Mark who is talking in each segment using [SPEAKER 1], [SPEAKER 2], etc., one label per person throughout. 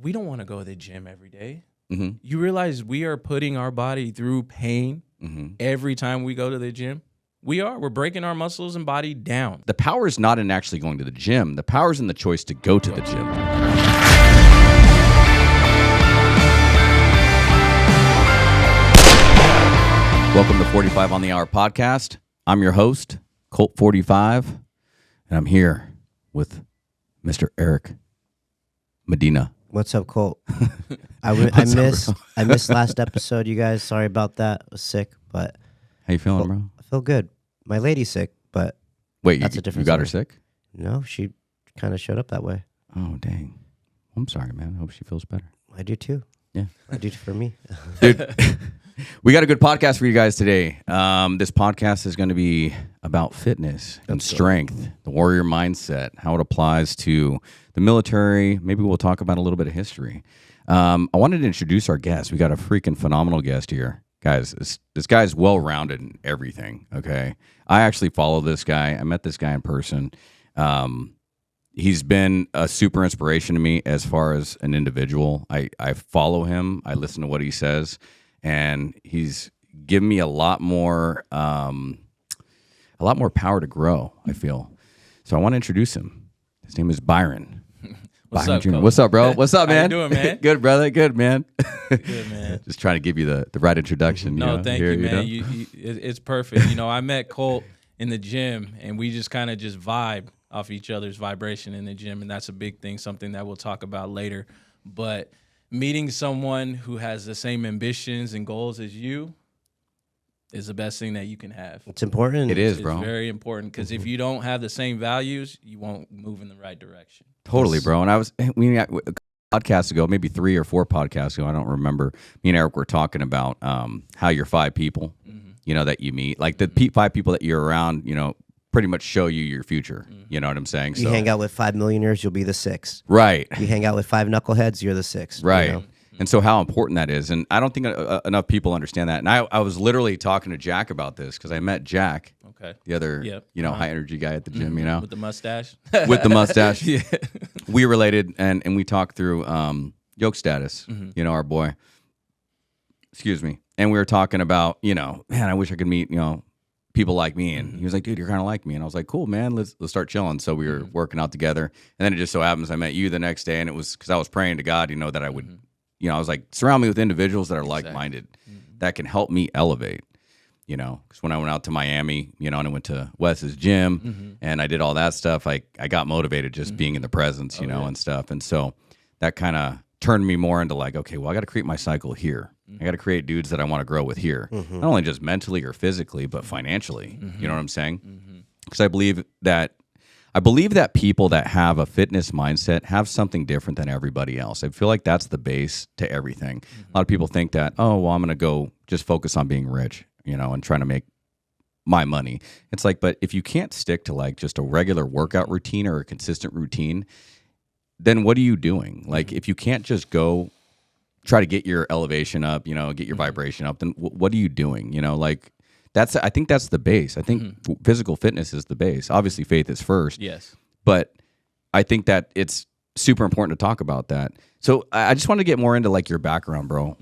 [SPEAKER 1] we don't want to go to the gym every day.
[SPEAKER 2] Mm-hmm.
[SPEAKER 1] You realize we are putting our body through pain every time we go to the gym? We're breaking our muscles and body down.
[SPEAKER 2] The power is not in actually going to the gym. The power is in the choice to go to the gym. Welcome to 45 on the Hour podcast. I'm your host, Colt 45, and I'm here with Mr. Erik Medina.
[SPEAKER 3] What's up, Colt? I missed last episode, you guys. Sorry about that. I was sick, but
[SPEAKER 2] How you feeling, bro?
[SPEAKER 3] I feel good. My lady's sick, but
[SPEAKER 2] Wait,
[SPEAKER 3] that's
[SPEAKER 2] you,
[SPEAKER 3] a different
[SPEAKER 2] you got her
[SPEAKER 3] story.
[SPEAKER 2] sick?
[SPEAKER 3] No, she kind of showed up that way.
[SPEAKER 2] Oh, dang. I'm sorry, man. I hope she feels better.
[SPEAKER 3] I do too.
[SPEAKER 2] Yeah.
[SPEAKER 3] I do for me.
[SPEAKER 2] Dude, we got a good podcast for you guys today. This podcast is going to be about fitness and strength, the warrior mindset, how it applies to the military. Maybe we'll talk about a little bit of history. I wanted to introduce our guest. We got a freaking phenomenal guest here. Guys, this guy's well-rounded in everything, okay? I actually follow this guy. I met this guy in person. He's been a super inspiration to me as far as an individual. I follow him. I listen to what he says, and he's given me a lot more power to grow, I feel. So I want to introduce him. His name is Byron.
[SPEAKER 1] What's
[SPEAKER 2] Byron
[SPEAKER 1] up,
[SPEAKER 2] Jr.
[SPEAKER 1] Coach?
[SPEAKER 2] What's up, bro? What's up, man?
[SPEAKER 1] How you doing, man?
[SPEAKER 2] Good, brother. Good, man.
[SPEAKER 1] Good, man.
[SPEAKER 2] Just trying to give you the right introduction.
[SPEAKER 1] No,
[SPEAKER 2] you know,
[SPEAKER 1] thank
[SPEAKER 2] here,
[SPEAKER 1] you, man.
[SPEAKER 2] know?
[SPEAKER 1] It's perfect. You know, I met Colt in the gym, and we just kind of just vibe off each other's vibration in the gym, and that's a big thing, something that we'll talk about later. But meeting someone who has the same ambitions and goals as you is the best thing that you can have.
[SPEAKER 3] It's important.
[SPEAKER 2] It is,
[SPEAKER 1] It's
[SPEAKER 2] bro.
[SPEAKER 1] very important because if you don't have the same values, you won't move in the right direction.
[SPEAKER 2] Totally, bro. And a podcast ago, maybe 3 or 4 podcasts ago, I don't remember. Me and Erik were talking about how your 5 people, you know, that you meet, like the 5 people that you're around, you know, pretty much show you your future. You know what I'm saying?
[SPEAKER 3] You hang out with 5 millionaires, you'll be the 6th.
[SPEAKER 2] Right.
[SPEAKER 3] You hang out with 5 knuckleheads, you're the 6th.
[SPEAKER 2] Right.
[SPEAKER 3] You know?
[SPEAKER 2] And so how important that is. And I don't think enough people understand that. And I was literally talking to Jack about this because I met Jack, the other, you know, high energy guy at the gym, you know.
[SPEAKER 1] With the mustache?
[SPEAKER 2] With the mustache.
[SPEAKER 1] Yeah.
[SPEAKER 2] We related and we talked through yoke status, you know, our boy. Excuse me. And we were talking about, you know, man, I wish I could meet, you know, people like me. And he was like, dude, you're kind of like me. And I was like, cool, man, let's start chilling. So we were working out together. And then it just so happens I met you the next day. And it was because I was praying to God, you know, that I would, you know, I was like, surround me with individuals that are like-minded, that can help me elevate, you know. Because when I went out to Miami, you know, and I went to Wes's gym and I did all that stuff, I got motivated just being in the presence, you know, and stuff. And so that kind of turned me more into like, okay, well, I got to create my cycle here. I got to create dudes that I want to grow with here, not only just mentally or physically, but financially. You know what I'm saying? Because I believe that people that have a fitness mindset have something different than everybody else. I feel like that's the base to everything. A lot of people think that, oh, well, I'm going to go just focus on being rich, you know, and trying to make my money. It's like, but if you can't stick to like just a regular workout routine or a consistent routine, then what are you doing? Like, if you can't just go try to get your elevation up, you know, get your vibration up, then what are you doing? You know, like I think that's the base. I think physical fitness is the base. Obviously faith is first.
[SPEAKER 1] Yes.
[SPEAKER 2] But I think that it's super important to talk about that. So I just want to get more into like your background, bro.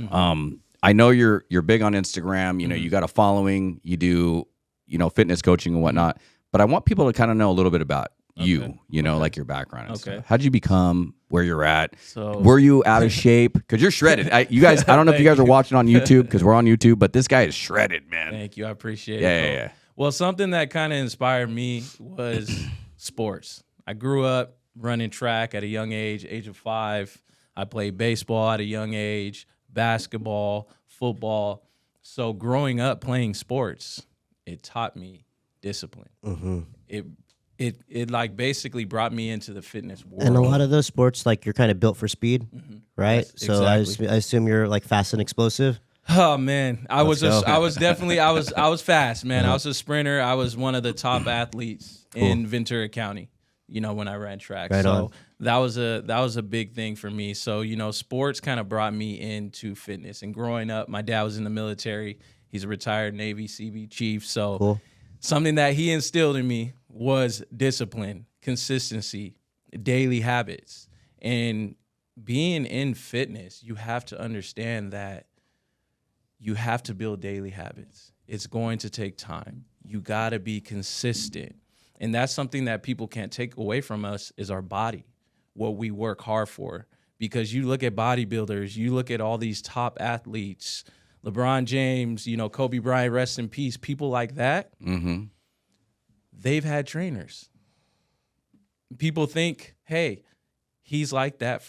[SPEAKER 2] I know you're big on Instagram, you know, you got a following, you do, you know, fitness coaching and whatnot, but I want people to kind of know a little bit about you know, like your background and stuff. How'd you become where you're at?
[SPEAKER 1] So,
[SPEAKER 2] were you out of shape? Because you're shredded. You guys, I don't know if you guys are watching on YouTube because we're on YouTube, but this guy is shredded, man.
[SPEAKER 1] Thank you. I appreciate it.
[SPEAKER 2] Yeah.
[SPEAKER 1] Well, something that kind of inspired me was sports. I grew up running track at a young age of 5. I played baseball at a young age, basketball, football. So growing up playing sports, it taught me discipline. It like basically brought me into the fitness world.
[SPEAKER 3] And a lot of those sports, like you're kind of built for speed, right?
[SPEAKER 1] Yes,
[SPEAKER 3] So
[SPEAKER 1] exactly.
[SPEAKER 3] I assume you're like fast and explosive.
[SPEAKER 1] Oh man, I was
[SPEAKER 3] go.
[SPEAKER 1] I was fast, man. I was a sprinter. I was one of the top athletes in Ventura County, you know, when I ran track.
[SPEAKER 3] Right on.
[SPEAKER 1] that was a big thing for me. So, you know, sports kind of brought me into fitness. And growing up, my dad was in the military. He's a retired Navy CB chief. So something that he instilled in me was discipline, consistency, daily habits. And being in fitness, you have to understand that you have to build daily habits. It's going to take time. You got to be consistent. And that's something that people can't take away from us is our body, what we work hard for. Because you look at bodybuilders, you look at all these top athletes, LeBron James, Kobe Bryant, rest in peace, people like that, they've had trainers. People think, hey, he's like that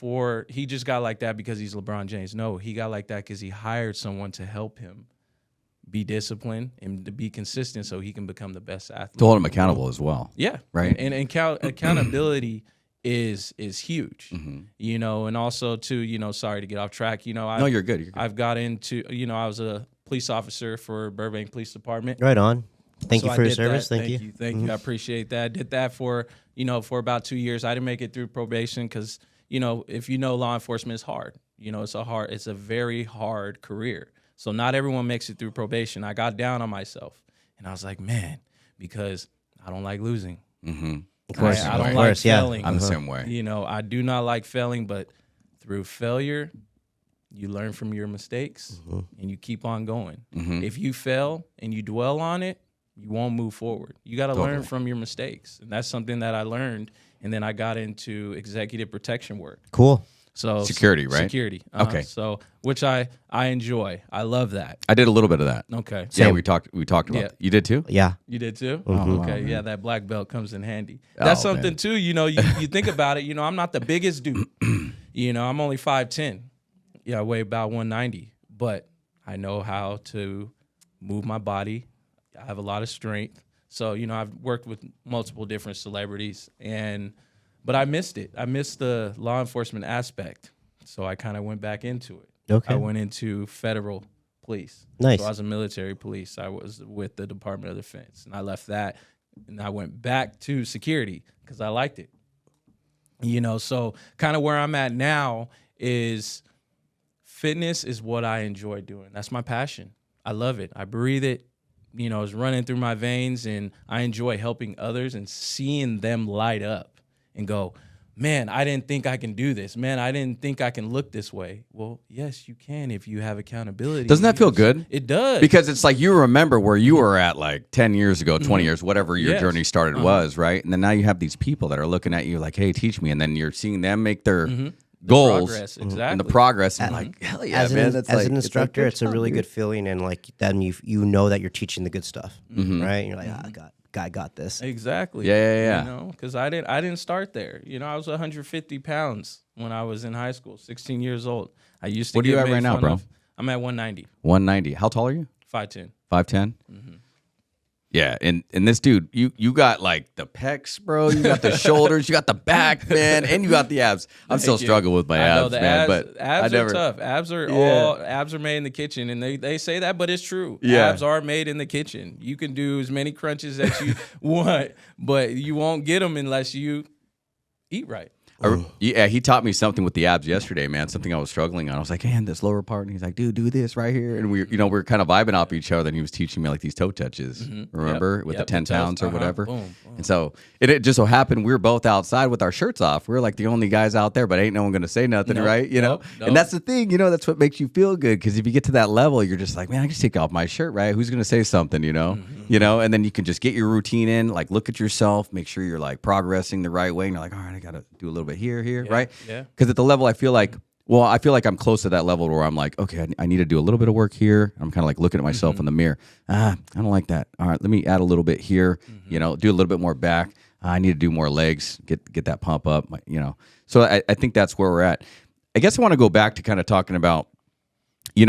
[SPEAKER 1] he just got like that because he's LeBron James. No, he got like that because he hired someone to help him be disciplined and to be consistent so he can become the best athlete.
[SPEAKER 2] To hold him accountable as well.
[SPEAKER 1] Yeah.
[SPEAKER 2] Right.
[SPEAKER 1] And accountability is huge, and also too, sorry to get off track.
[SPEAKER 2] No, you're good. You're good.
[SPEAKER 1] I've got into, I was a police officer for Burbank Police Department.
[SPEAKER 3] Right on. Thank you
[SPEAKER 1] So
[SPEAKER 3] for
[SPEAKER 1] I
[SPEAKER 3] your
[SPEAKER 1] did
[SPEAKER 3] service.
[SPEAKER 1] that.
[SPEAKER 3] Thank you.
[SPEAKER 1] Thank you. I appreciate that. I did that for about 2 years. I didn't make it through probation because, if law enforcement is hard. It's a very hard career. So not everyone makes it through probation. I got down on myself and I was like, man, because I don't like losing.
[SPEAKER 3] Of course.
[SPEAKER 1] I don't like failing.
[SPEAKER 2] I'm the same way.
[SPEAKER 1] I do not like failing, but through failure, you learn from your mistakes and you keep on going. If you fail and you dwell on it, you won't move forward. You got to learn from your mistakes. And that's something that I learned. And then I got into executive protection work.
[SPEAKER 3] Cool.
[SPEAKER 1] So
[SPEAKER 2] security, right?
[SPEAKER 1] Security.
[SPEAKER 2] Okay.
[SPEAKER 1] So which I enjoy. I love that.
[SPEAKER 2] I did a little bit of that.
[SPEAKER 1] Okay.
[SPEAKER 2] Yeah, we talked about
[SPEAKER 1] Yeah.
[SPEAKER 2] that. You did too?
[SPEAKER 3] Yeah.
[SPEAKER 1] You did too?
[SPEAKER 2] Oh,
[SPEAKER 1] Okay.
[SPEAKER 2] wow,
[SPEAKER 1] Yeah, that black belt comes in handy. That's something
[SPEAKER 2] man.
[SPEAKER 1] too, you think about it, I'm not the biggest dude. I'm only 5'10". Yeah, I weigh about 190, but I know how to move my body. I have a lot of strength. So, I've worked with multiple different celebrities but I missed it. I missed the law enforcement aspect. So I kind of went back into it.
[SPEAKER 3] Okay.
[SPEAKER 1] I went into federal police.
[SPEAKER 3] Nice.
[SPEAKER 1] So I was a military police. I was with the Department of Defense. And I left that and I went back to security because I liked it. So kind of where I'm at now is fitness is what I enjoy doing. That's my passion. I love it. I breathe it. It's running through my veins and I enjoy helping others and seeing them light up and go, man, I didn't think I can do this. Man, I didn't think I can look this way. Well, yes, you can if you have accountability.
[SPEAKER 2] Doesn't that feel good?
[SPEAKER 1] It does.
[SPEAKER 2] Because it's like you remember where you were at like 10 years ago, 20 years, whatever your journey started was, right? And then now you have these people that are looking at you like, hey, teach me. And then you're seeing them make their goals
[SPEAKER 1] progress,
[SPEAKER 2] and the
[SPEAKER 1] exactly.
[SPEAKER 2] progress. And like, hell yeah, man.
[SPEAKER 3] As an instructor, it's a really good feeling. And like then you know that you're teaching the good stuff, right? And you're like, guy got this.
[SPEAKER 1] Exactly.
[SPEAKER 2] Yeah.
[SPEAKER 1] Because I didn't start there. I was 150 pounds when I was in high school, 16 years old. I used to.
[SPEAKER 2] What are you at right now, bro?
[SPEAKER 1] I'm at 190.
[SPEAKER 2] 190. How tall are you?
[SPEAKER 1] 5'10".
[SPEAKER 2] 5'10". Yeah, and this dude, you got like the pecs, bro. You got the shoulders, you got the back, man, and you got the abs. I'm still struggling with my abs, man. But
[SPEAKER 1] abs
[SPEAKER 2] I never,
[SPEAKER 1] are tough. Abs are abs are made in the kitchen, and they say that, but it's true.
[SPEAKER 2] Yeah.
[SPEAKER 1] Abs are made in the kitchen. You can do as many crunches as you want, but you won't get them unless you eat right.
[SPEAKER 2] Yeah, he taught me something with the abs yesterday, man. Something I was struggling on. I was like, "Hey, this lower part," and he's like, "Dude, do this right here." And we were kind of vibing off each other. And he was teaching me like these toe touches. Remember, with the 10 pounds or whatever. Boom. And so it just so happened we were both outside with our shirts off. We were like the only guys out there, but ain't no one gonna say nothing, right? Nope. And that's the thing, that's what makes you feel good because if you get to that level, you're just like, man, I can just take off my shirt, right? Who's gonna say something, And then you can just get your routine in, like look at yourself, make sure you're like progressing the right way, and you're like, all right, I gotta do a little bit here, right?
[SPEAKER 1] Yeah.
[SPEAKER 2] Because at the level I feel like I'm close to that level where I'm like, okay, I need to do a little bit of work here. I'm kind of like looking at myself in the mirror. I don't like that. All right, let me add a little bit here, do a little bit more back. I need to do more legs, get that pump up, So I think that's where we're at. I guess I want to go back to kind of talking about, a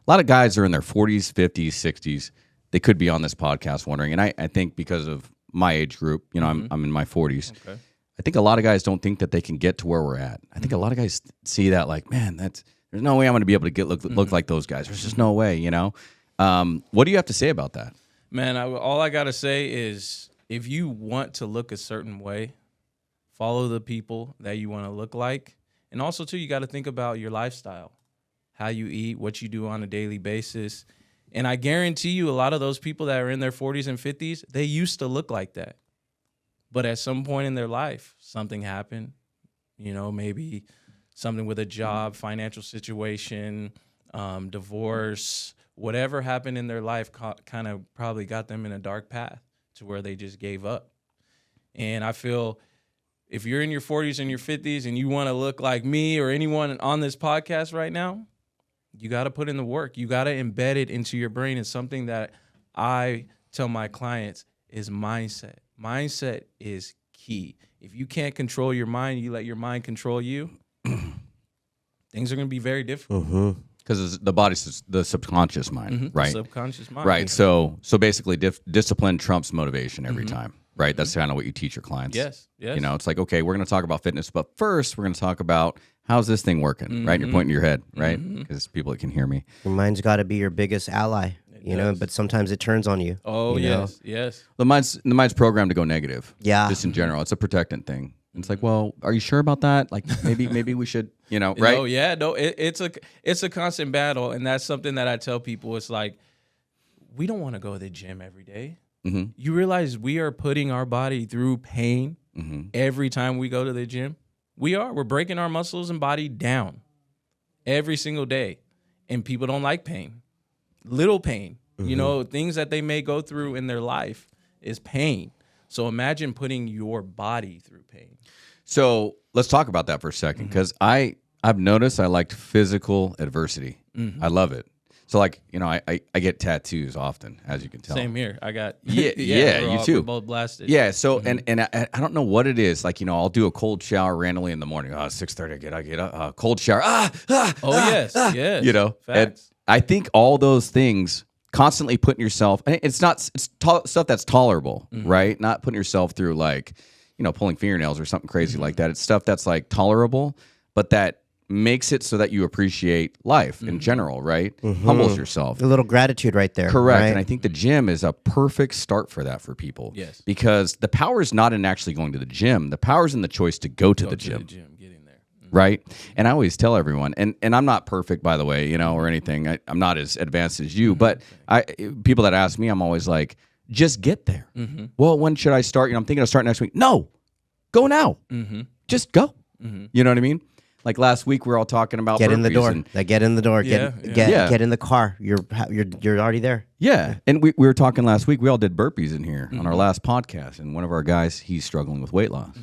[SPEAKER 2] lot of guys are in their 40s, 50s, 60s. They could be on this podcast wondering, and I think because of my age group, I'm in my 40s. Okay. I think a lot of guys don't think that they can get to where we're at. I think a lot of guys see that like, man, there's no way I'm going to be able to look like those guys. There's just no way, What do you have to say about that?
[SPEAKER 1] Man, all I got to say is if you want to look a certain way, follow the people that you want to look like. And also, too, you got to think about your lifestyle, how you eat, what you do on a daily basis. And I guarantee you a lot of those people that are in their 40s and 50s, they used to look like that. But at some point in their life, something happened. You know, maybe something with a job, financial situation, divorce, whatever happened in their life kind of probably got them in a dark path to where they just gave up. And I feel if you're in your 40s and your 50s and you want to look like me or anyone on this podcast right now, you got to put in the work. You got to embed it into your brain. It's something that I tell my clients is mindset. Mindset is key. If you can't control your mind, you let your mind control you, things are going to be very difficult.
[SPEAKER 2] Because the body's the subconscious mind, right?
[SPEAKER 1] The subconscious mind.
[SPEAKER 2] Right. So basically, discipline trumps motivation every time, right? That's kind of what you teach your clients.
[SPEAKER 1] Yes.
[SPEAKER 2] You know, it's like, okay, we're going to talk about fitness, but first we're going to talk about how's this thing working, right? And you're pointing to your head, right? Because people that can hear me.
[SPEAKER 3] Your mind's got to be your biggest ally, you know, but sometimes it turns on you.
[SPEAKER 1] Oh,
[SPEAKER 3] you know?
[SPEAKER 1] yes.
[SPEAKER 2] The mind's programmed to go negative.
[SPEAKER 3] Yeah.
[SPEAKER 2] Just in general. It's a protectant thing. It's like, well, are you sure about that? Like maybe we should, you know, right?
[SPEAKER 1] It's a constant battle, and that's something that I tell people. It's like we don't want to go to the gym every day. You realize we are putting our body through pain every time we go to the gym. We're breaking our muscles and body down every single day, and people don't like pain. Little pain, you know, things that they may go through in their life is pain. So imagine putting your body through pain.
[SPEAKER 2] So let's talk about that for a second, because I've noticed I liked physical adversity. I love it. So like, you know, I get tattoos often, as you can tell.
[SPEAKER 1] Same here. I got
[SPEAKER 2] you too.
[SPEAKER 1] We're both blasted.
[SPEAKER 2] Yeah. So and I don't know what it is. Like, you know, I'll do a cold shower randomly in the morning. 6:30. I get a cold shower.
[SPEAKER 1] Yes.
[SPEAKER 2] You know,
[SPEAKER 1] Facts.
[SPEAKER 2] and I think all those things. Constantly putting yourself, it's stuff that's tolerable, right? Not putting yourself through like, you know, pulling fingernails or something crazy like that. It's stuff that's like tolerable, but that makes it so that you appreciate life in general, right? Humbles yourself.
[SPEAKER 3] A little gratitude right there.
[SPEAKER 2] Correct.
[SPEAKER 3] Right?
[SPEAKER 2] And I think the gym is a perfect start for that for people.
[SPEAKER 1] Yes.
[SPEAKER 2] Because the power is not in actually going to the gym. The power is in the choice to go to the gym.
[SPEAKER 1] Get in there.
[SPEAKER 2] Right. And I always tell everyone, and I'm not perfect, by the way, you know, or anything. I'm not as advanced as you, but people that ask me, I'm always like, just get there. Well, when should I start? You know, I'm thinking of starting next week. No, go now. Just go. You know what I mean? Like last week, we were all talking about
[SPEAKER 3] get in the door. Get in the door.
[SPEAKER 1] Yeah,
[SPEAKER 3] Get in the car. You're already there.
[SPEAKER 2] Yeah. And we were talking last week. We all did burpees in here on our last podcast. And one of our guys, he's struggling with weight loss.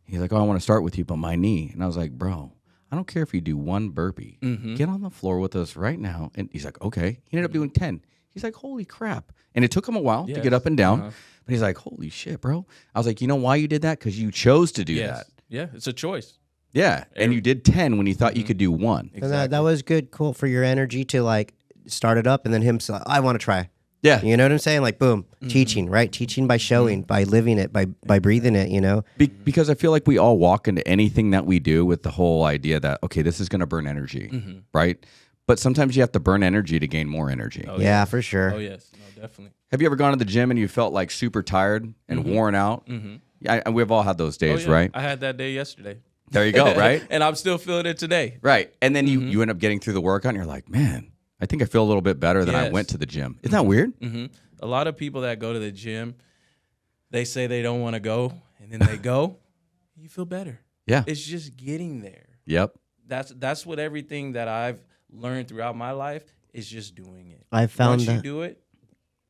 [SPEAKER 2] He's like, oh, I want to start with you, but my knee. And I was like, bro, I don't care if you do one burpee. Get on the floor with us right now. And he's like, okay. He ended up doing 10. He's like, holy crap. And it took him a while to get up and down. But he's like, holy shit, bro. I was like, you know why you did that? Because you chose to do that.
[SPEAKER 1] Yeah, it's a choice.
[SPEAKER 2] Yeah. And you did 10 when you thought you could do one.
[SPEAKER 3] And that was good, cool for your energy to like start it up and then him say, I want to try.
[SPEAKER 2] Yeah.
[SPEAKER 3] You know what I'm saying? Like, boom, teaching, right? Teaching by showing, by living it, by breathing it, you know?
[SPEAKER 2] Because I feel like we all walk into anything that we do with the whole idea that, okay, this is going to burn energy, right? But sometimes you have to burn energy to gain more energy.
[SPEAKER 3] Oh, yeah, for sure.
[SPEAKER 1] Oh, yes. No, definitely.
[SPEAKER 2] Have you ever gone to the gym and you felt like super tired and worn out? We've all had those days, right?
[SPEAKER 1] I had that day yesterday.
[SPEAKER 2] There you go, right?
[SPEAKER 1] And I'm still feeling it today.
[SPEAKER 2] Right. And then you end up getting through the workout and you're like, man, I think I feel a little bit better than I went to the gym. Isn't that weird?
[SPEAKER 1] A lot of people that go to the gym, they say they don't want to go, and then they go, you feel better.
[SPEAKER 2] Yeah.
[SPEAKER 1] It's just getting there.
[SPEAKER 2] Yep.
[SPEAKER 1] That's what everything that I've learned throughout my life is just doing it.
[SPEAKER 3] I found
[SPEAKER 1] Once
[SPEAKER 3] that.
[SPEAKER 1] you do it,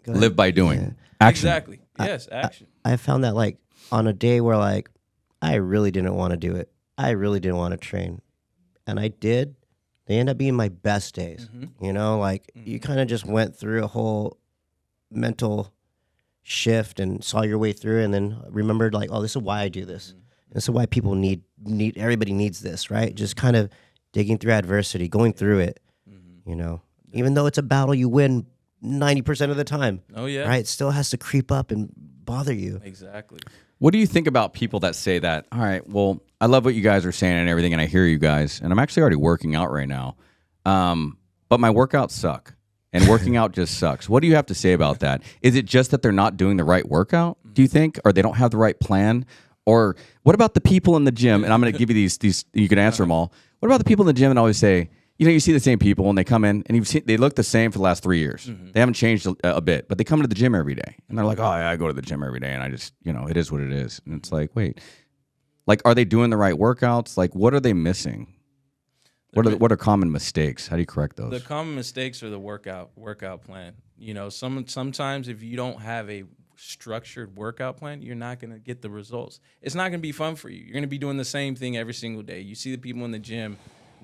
[SPEAKER 2] Live by doing. Yeah. Action.
[SPEAKER 1] Exactly. Yes, action.
[SPEAKER 3] I found that like on a day where like I really didn't want to do it. I really didn't want to train. And I did. They end up being my best days. You know, like you kind of just went through a whole mental shift and saw your way through and then remembered like, oh, this is why I do this. This is why people need everybody needs this, right? Just kind of digging through adversity, going through it, you know. Even though it's a battle you win 90% of the time.
[SPEAKER 1] Oh, yeah.
[SPEAKER 3] Right? It still has to creep up and bother you.
[SPEAKER 1] Exactly.
[SPEAKER 2] What do you think about people that say that, all right, well, I love what you guys are saying and everything, and I hear you guys, and I'm actually already working out right now, but my workouts suck, and working out just sucks. What do you have to say about that? Is it just that they're not doing the right workout, do you think, or they don't have the right plan? Or what about the people in the gym, and I'm going to give you these, you can answer them all. What about the people in the gym that always say, you know, you see the same people and they come in and they look the same for the last 3 years. They haven't changed a bit, but they come to the gym every day and they're like, oh, yeah, I go to the gym every day and I just, you know, it is what it is. And it's like, wait, Like, are they doing the right workouts? Like, what are they missing? What are common mistakes? How do you correct those?
[SPEAKER 1] The common mistakes are the workout plan. Sometimes if you don't have a structured workout plan, you're not going to get the results. It's not going to be fun for you. You're going to be doing the same thing every single day. You see the people in the gym.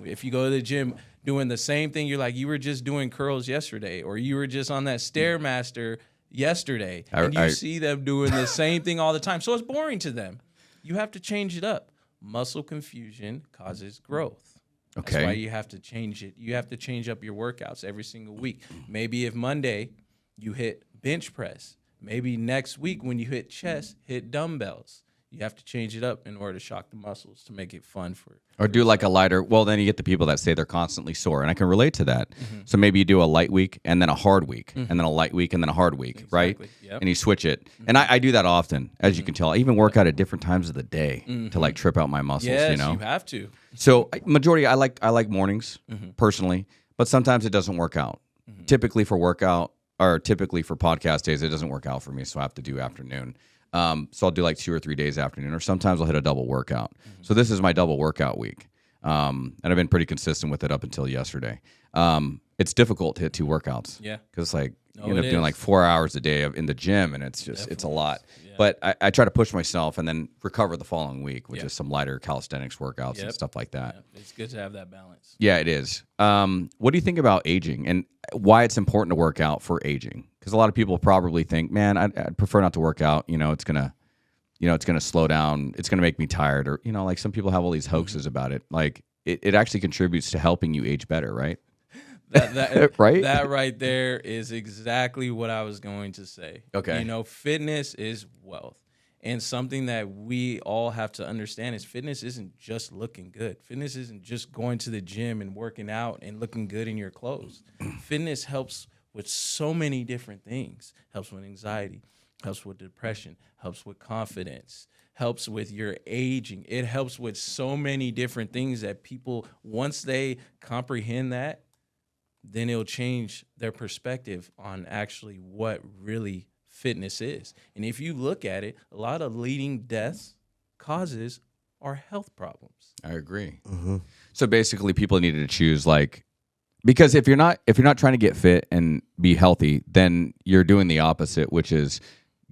[SPEAKER 1] If you go to the gym doing the same thing, you're like, you were just doing curls yesterday, or you were just on that Stairmaster yesterday, and you see them doing the same thing all the time. So it's boring to them. You have to change it up. Muscle confusion causes growth.
[SPEAKER 2] Okay.
[SPEAKER 1] That's why you have to change it. You have to change up your workouts every single week. Maybe if Monday you hit bench press, maybe next week when you hit chest, hit dumbbells. You have to change it up in order to shock the muscles to make it fun
[SPEAKER 2] or do like a lighter. Well, then you get the people that say they're constantly sore, and I can relate to that. So maybe you do a light week and then a hard week, and then a light week and then a hard week, right?
[SPEAKER 1] Yep.
[SPEAKER 2] And you switch it. And I do that often, as you can tell. I even work out at different times of the day to like trip out my muscles.
[SPEAKER 1] Yes,
[SPEAKER 2] you know,
[SPEAKER 1] you have to.
[SPEAKER 2] So majority, I like mornings personally, but sometimes it doesn't work out. Typically for podcast days, it doesn't work out for me, so I have to do afternoon. So I'll do like 2 or 3 days afternoon, or sometimes I'll hit a double workout. So this is my double workout week. And I've been pretty consistent with it up until yesterday. It's difficult to hit 2 workouts.
[SPEAKER 1] Yeah.
[SPEAKER 2] Because you end up doing like 4 hours a day in the gym, and it's a lot. Yeah. But I try to push myself and then recover the following week, which is some lighter calisthenics workouts and stuff like that.
[SPEAKER 1] Yep. It's good to have that balance.
[SPEAKER 2] Yeah, it is. What do you think about aging and why it's important to work out for aging? Because a lot of people probably think, man, I'd prefer not to work out. It's gonna slow down. It's gonna make me tired, or like some people have all these hoaxes about it. Like it actually contributes to helping you age better, right?
[SPEAKER 1] That
[SPEAKER 2] right?
[SPEAKER 1] That right there is exactly what I was going to say.
[SPEAKER 2] Okay.
[SPEAKER 1] Fitness is wealth. And something that we all have to understand is fitness isn't just looking good. Fitness isn't just going to the gym and working out and looking good in your clothes. Fitness helps with so many different things. Helps with anxiety, helps with depression, helps with confidence, helps with your aging. It helps with so many different things that people, once they comprehend that, then it'll change their perspective on actually what really fitness is. And if you look at it, a lot of leading deaths causes are health problems.
[SPEAKER 2] I agree. So basically, people needed to choose because if you're not trying to get fit and be healthy, then you're doing the opposite, which is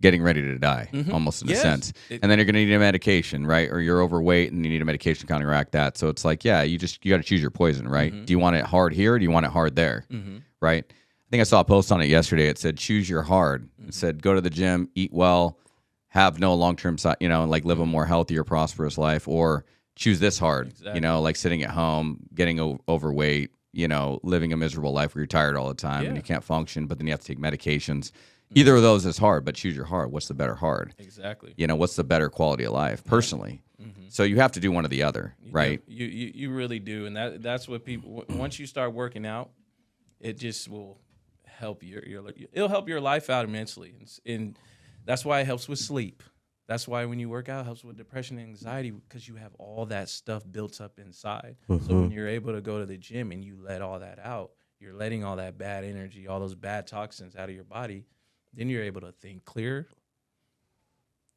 [SPEAKER 2] getting ready to die, almost in a sense. And then you're going to need a medication, right? Or you're overweight and you need a medication to counteract that. So it's like, you got to choose your poison, right? Do you want it hard here or do you want it hard there, right? I think I saw a post on it yesterday. It said, choose your hard. It said, go to the gym, eat well, have no long-term side, live a more healthier, prosperous life, or choose this hard, like sitting at home, getting overweight, living a miserable life where you're tired all the time and you can't function, but then you have to take medications. Either of those is hard, but choose your hard. What's the better hard?
[SPEAKER 1] Exactly.
[SPEAKER 2] What's the better quality of life personally? So you have to do one or the other, right?
[SPEAKER 1] You really do. And that's what people, once you start working out, it just will help it'll help your life out immensely. And that's why it helps with sleep. That's why when you work out, it helps with depression and anxiety, because you have all that stuff built up inside. So when you're able to go to the gym and you let all that out, you're letting all that bad energy, all those bad toxins out of your body, then you're able to think clear.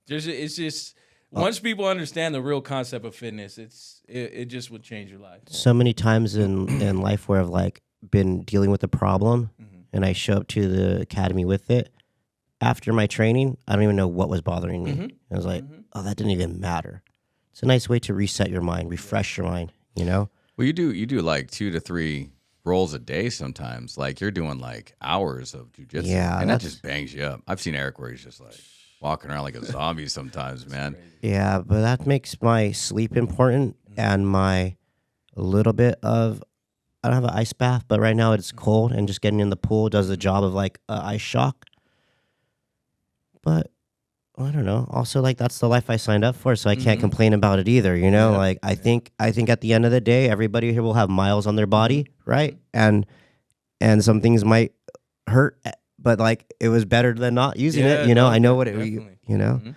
[SPEAKER 1] It's just once people understand the real concept of fitness, it just would change your life.
[SPEAKER 3] So many times in life where I've been dealing with a problem and I show up to the academy with it. After my training, I don't even know what was bothering me. I was like, oh, that didn't even matter. It's a nice way to reset your mind, refresh your mind, Well,
[SPEAKER 2] you do like 2 to 3 rolls a day sometimes. Like you're doing hours of jujitsu.
[SPEAKER 3] Yeah,
[SPEAKER 2] and that just bangs you up. I've seen Erik where he's just walking around like a zombie sometimes, man.
[SPEAKER 1] Crazy.
[SPEAKER 3] Yeah, but that makes my sleep important and my little bit of, I don't have an ice bath, but right now it's cold and just getting in the pool does the job of ice shock. But I don't know. Also, that's the life I signed up for, so I can't complain about it either. I think at the end of the day, everybody here will have miles on their body, right? And some things might hurt, but it was better than not using it. I know what it.
[SPEAKER 1] Definitely.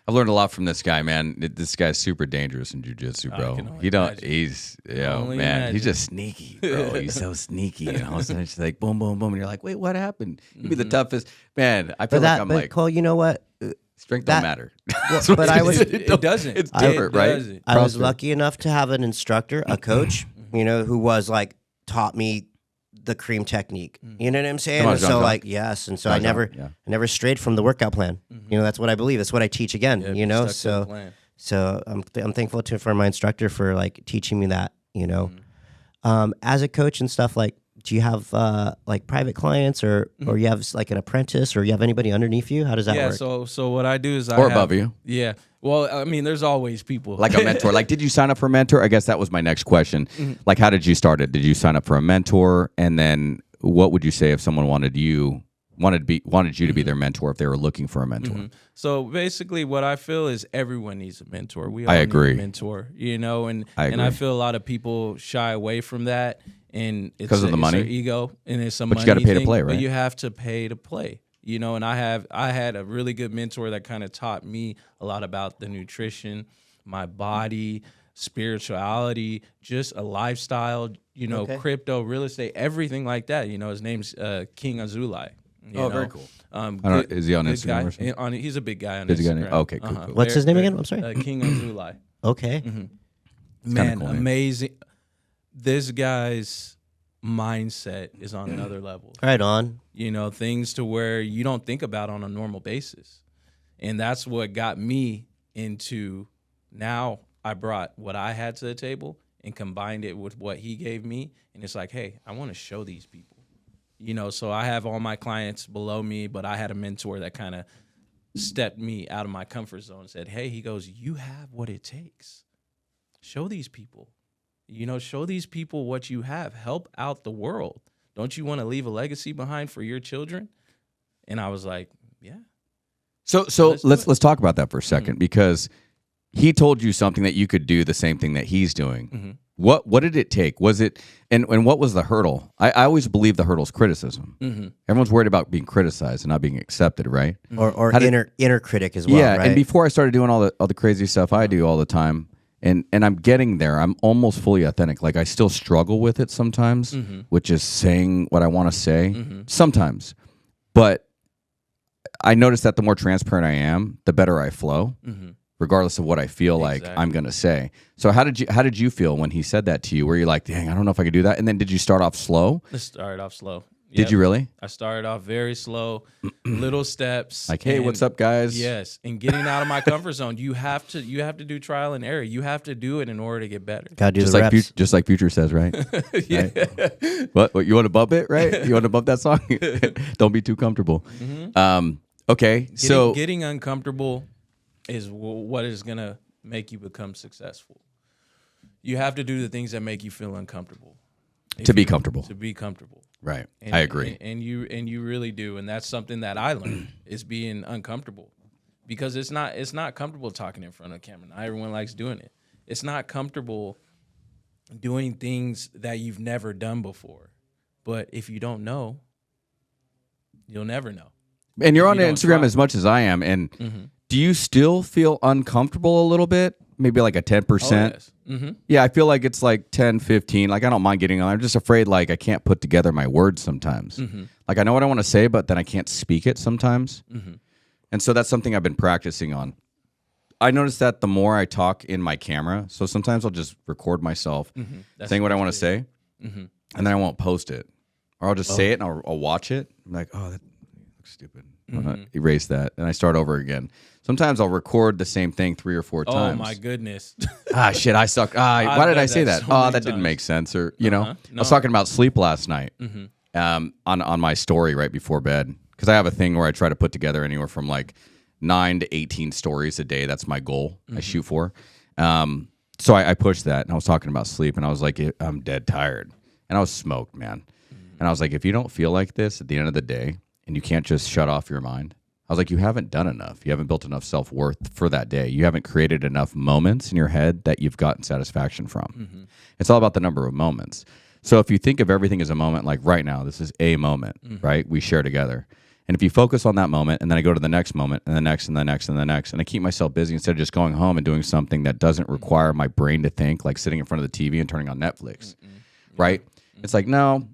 [SPEAKER 2] I've learned a lot from this guy, man. This guy's super dangerous in jiu-jitsu, bro. He's just sneaky, bro. He's so sneaky. And all of a sudden it's boom, boom, boom. And you're like, wait, what happened? You'd be the toughest. Man, I feel I'm
[SPEAKER 3] Cole, you know what?
[SPEAKER 2] Strength don't matter.
[SPEAKER 3] But I was
[SPEAKER 1] It doesn't.
[SPEAKER 2] It's different, right?
[SPEAKER 1] Doesn't.
[SPEAKER 3] I was
[SPEAKER 2] CrossFit.
[SPEAKER 3] lucky enough to have an instructor, a coach, who was like taught me the cream technique. You know what I'm saying?
[SPEAKER 2] Come on,
[SPEAKER 3] And
[SPEAKER 2] John,
[SPEAKER 3] so
[SPEAKER 2] John.
[SPEAKER 3] like yes, and so
[SPEAKER 2] John,
[SPEAKER 3] I never
[SPEAKER 2] John, yeah.
[SPEAKER 3] I never strayed from the workout plan. That's what I believe. That's what I teach again.
[SPEAKER 1] Yeah, stuck to the plan.
[SPEAKER 3] So I'm thankful for my instructor for like teaching me that. As a coach and stuff, like, do you have like private clients or you have like an apprentice or you have anybody underneath you? How does that work?
[SPEAKER 1] So what I do is
[SPEAKER 2] Or above you.
[SPEAKER 1] Yeah. Well, I mean, there's always people
[SPEAKER 2] Like a mentor. Like, did you sign up for a mentor? I guess that was my next question. Like, how did you start it? Did you sign up for a mentor? And then what would you say if someone wanted you to be their mentor if they were looking for a mentor?
[SPEAKER 1] So basically, what I feel is everyone needs a mentor. We all
[SPEAKER 2] I
[SPEAKER 1] need
[SPEAKER 2] agree.
[SPEAKER 1] a mentor, and
[SPEAKER 2] I
[SPEAKER 1] and I
[SPEAKER 2] agree.
[SPEAKER 1] feel a lot of people shy away from that, and it's
[SPEAKER 2] 'Cause of the
[SPEAKER 1] it's
[SPEAKER 2] money?
[SPEAKER 1] their ego, and it's some.
[SPEAKER 2] But you gotta pay to play, right?
[SPEAKER 1] But you have to pay to play, And I had a really good mentor that kind of taught me a lot about the nutrition, my body, spirituality, just a lifestyle,
[SPEAKER 3] Okay.
[SPEAKER 1] crypto, real estate, everything like that. His name's King Azulai.
[SPEAKER 2] Very cool.
[SPEAKER 1] I
[SPEAKER 2] don't know, is he on
[SPEAKER 1] good
[SPEAKER 2] Instagram
[SPEAKER 1] guy.
[SPEAKER 2] or something?
[SPEAKER 1] He's a big guy on
[SPEAKER 2] Is he
[SPEAKER 1] Instagram.
[SPEAKER 2] got okay, cool.
[SPEAKER 3] What's his name again? I'm sorry?
[SPEAKER 1] King Azulai.
[SPEAKER 3] Okay.
[SPEAKER 1] Man,
[SPEAKER 2] cool name.
[SPEAKER 1] amazing. This guy's mindset is on another level.
[SPEAKER 3] Right on.
[SPEAKER 1] Things to where you don't think about on a normal basis. And that's what got me into now I brought what I had to the table and combined it with what he gave me. And it's like, hey, I want to show these people. So I have all my clients below me, but I had a mentor that kind of stepped me out of my comfort zone and said, hey, he goes, you have what it takes. Show these people. Show these people what you have. Help out the world. Don't you want to leave a legacy behind for your children? And I was like, yeah.
[SPEAKER 2] So let's talk about that for a second because he told you something that you could do the same thing that he's doing. What did it take? Was it and what was the hurdle? I always believe the hurdle's criticism. Everyone's worried about being criticized and not being accepted, right?
[SPEAKER 3] Or inner critic as well.
[SPEAKER 2] Yeah,
[SPEAKER 3] right?
[SPEAKER 2] and before I started doing all the crazy stuff I do all the time, and I'm getting there. I'm almost fully authentic. Like I still struggle with it sometimes, which is saying what I want to say sometimes. But I notice that the more transparent I am, the better I flow. Regardless of what I feel like I'm gonna say. So how did you feel when he said that to you? Were you like, dang, I don't know if I could do that? And then did you start off slow?
[SPEAKER 1] I started off slow.
[SPEAKER 2] Did you really?
[SPEAKER 1] I started off very slow, little steps.
[SPEAKER 2] Like, hey, what's up, guys?
[SPEAKER 1] Yes, and getting out of my comfort zone. You have to do trial and error. You have to do it in order to get better.
[SPEAKER 3] Gotta do
[SPEAKER 2] Just
[SPEAKER 3] the
[SPEAKER 2] like
[SPEAKER 3] reps.
[SPEAKER 2] just like Future says, right?
[SPEAKER 1] Yeah.
[SPEAKER 2] Right? What you want to bump it, right? You want to bump that song? Don't be too comfortable. Okay, so
[SPEAKER 1] Getting uncomfortable is what is gonna make you become successful. You have to do the things that make you feel uncomfortable.
[SPEAKER 2] to be comfortable.
[SPEAKER 1] To be comfortable.
[SPEAKER 2] Right.
[SPEAKER 1] And,
[SPEAKER 2] I agree.
[SPEAKER 1] And you really do, and that's something that I learned is being uncomfortable, because it's not comfortable talking in front of the camera. Not everyone likes doing it. It's not comfortable doing things that you've never done before. But if you don't know, you'll never know.
[SPEAKER 2] And you're on
[SPEAKER 1] you don't
[SPEAKER 2] Instagram
[SPEAKER 1] try.
[SPEAKER 2] as much as I am. And do you still feel uncomfortable a little bit? Maybe like a 10%?
[SPEAKER 1] Yes. Mm-hmm.
[SPEAKER 2] Yeah, I feel like it's like 10, 15. Like I don't mind getting on. I'm just afraid like I can't put together my words sometimes. Like I know what I want to say, but then I can't speak it sometimes. And so that's something I've been practicing on. I noticed that the more I talk in my camera, so sometimes I'll just record myself saying what I want to say, and then I won't post it. Or I'll just say it and I'll watch it. I'm like, oh, that looks stupid. Erase that. And I start over again. Sometimes I'll record the same thing 3 or 4 times.
[SPEAKER 1] Oh my goodness.
[SPEAKER 2] Shit, I suck. Why did
[SPEAKER 1] done
[SPEAKER 2] I say
[SPEAKER 1] that
[SPEAKER 2] that?
[SPEAKER 1] so
[SPEAKER 2] Oh,
[SPEAKER 1] many
[SPEAKER 2] that didn't
[SPEAKER 1] times.
[SPEAKER 2] make sense. Or, you know, I
[SPEAKER 1] No.
[SPEAKER 2] was talking about sleep last night on my story right before bed. Because I have a thing where I try to put together anywhere from like 9 to 18 stories a day. That's my goal I shoot for. So I pushed that, and I was talking about sleep, and I was like, I'm dead tired. And I was smoked, man. And I was like, if you don't feel like this at the end of the day, and you can't just shut off your mind, I was like, you haven't done enough. You haven't built enough self-worth for that day. You haven't created enough moments in your head that you've gotten satisfaction from. It's all about the number of moments. So if you think of everything as a moment, like right now, this is a moment, right? We share together. And if you focus on that moment, and then I go to the next moment, and the next, and the next, and the next, and I keep myself busy instead of just going home and doing something that doesn't require my brain to think, like sitting in front of the TV and turning on Netflix, right? It's like, no,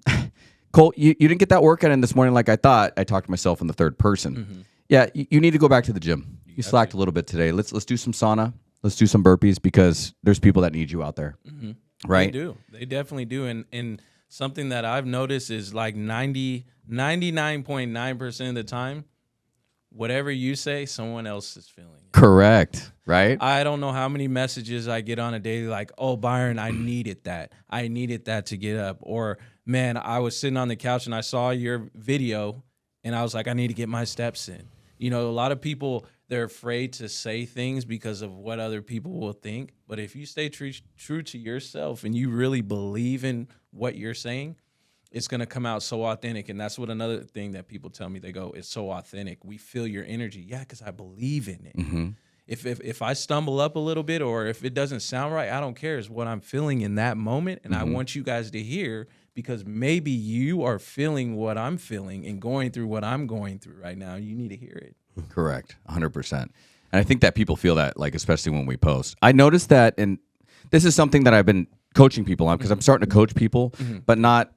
[SPEAKER 2] Colt, you didn't get that workout in this morning like I thought. I talked to myself in the third person. Yeah, you need to go back to the gym. You slacked a little bit today. Let's do some sauna. Let's do some burpees because there's people that need you out there. Right?
[SPEAKER 1] They do. They definitely do. And something that I've noticed is like 99.9% of the time, whatever you say, someone else is feeling it.
[SPEAKER 2] Correct. Right?
[SPEAKER 1] I don't know how many messages I get on a daily like, oh, Byron, I needed that. I needed that to get up. Or, man, I was sitting on the couch and I saw your video and I was like, I need to get my steps in. You know, a lot of people, they're afraid to say things because of what other people will think. But if you stay true to yourself and you really believe in what you're saying, it's going to come out so authentic. And that's what another thing that people tell me, they go, it's so authentic. We feel your energy. Yeah, because I believe in it. If I stumble up a little bit or if it doesn't sound right, I don't care. It's what I'm feeling in that moment. And I want you guys to hear because maybe you are feeling what I'm feeling and going through what I'm going through right now. You need to hear it.
[SPEAKER 2] Correct. 100%. And I think that people feel that, like, especially when we post. I noticed that, and this is something that I've been coaching people on because I'm starting to coach people, but I'm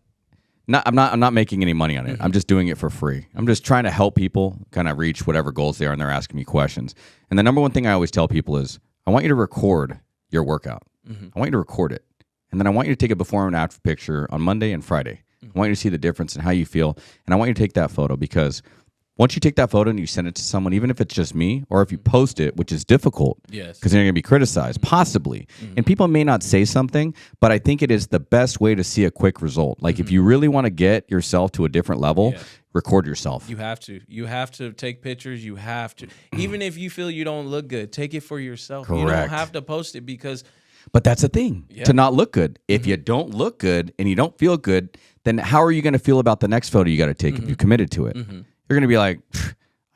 [SPEAKER 2] not making any money on it. I'm just doing it for free. I'm just trying to help people kind of reach whatever goals they are, and they're asking me questions. And the number one thing I always tell people is, I want you to record your workout. I want you to record it. And then I want you to take a before and after picture on Monday and Friday. I want you to see the difference in how you feel. And I want you to take that photo because once you take that photo and you send it to someone, even if it's just me, or if you post it, which is difficult,
[SPEAKER 1] Yes.
[SPEAKER 2] because they're going to be criticized, possibly. And people may not say something, but I think it is the best way to see a quick result. Like if you really want to get yourself to a different level, record yourself.
[SPEAKER 1] You have to. You have to take pictures. You have to. Even if you feel you don't look good, take it for yourself. You don't
[SPEAKER 2] Correct.
[SPEAKER 1] have to post it because
[SPEAKER 2] But that's the thing, to not look good. If you don't look good and you don't feel good, then how are you going to feel about the next photo you got to take if you committed to it? You're going to be like,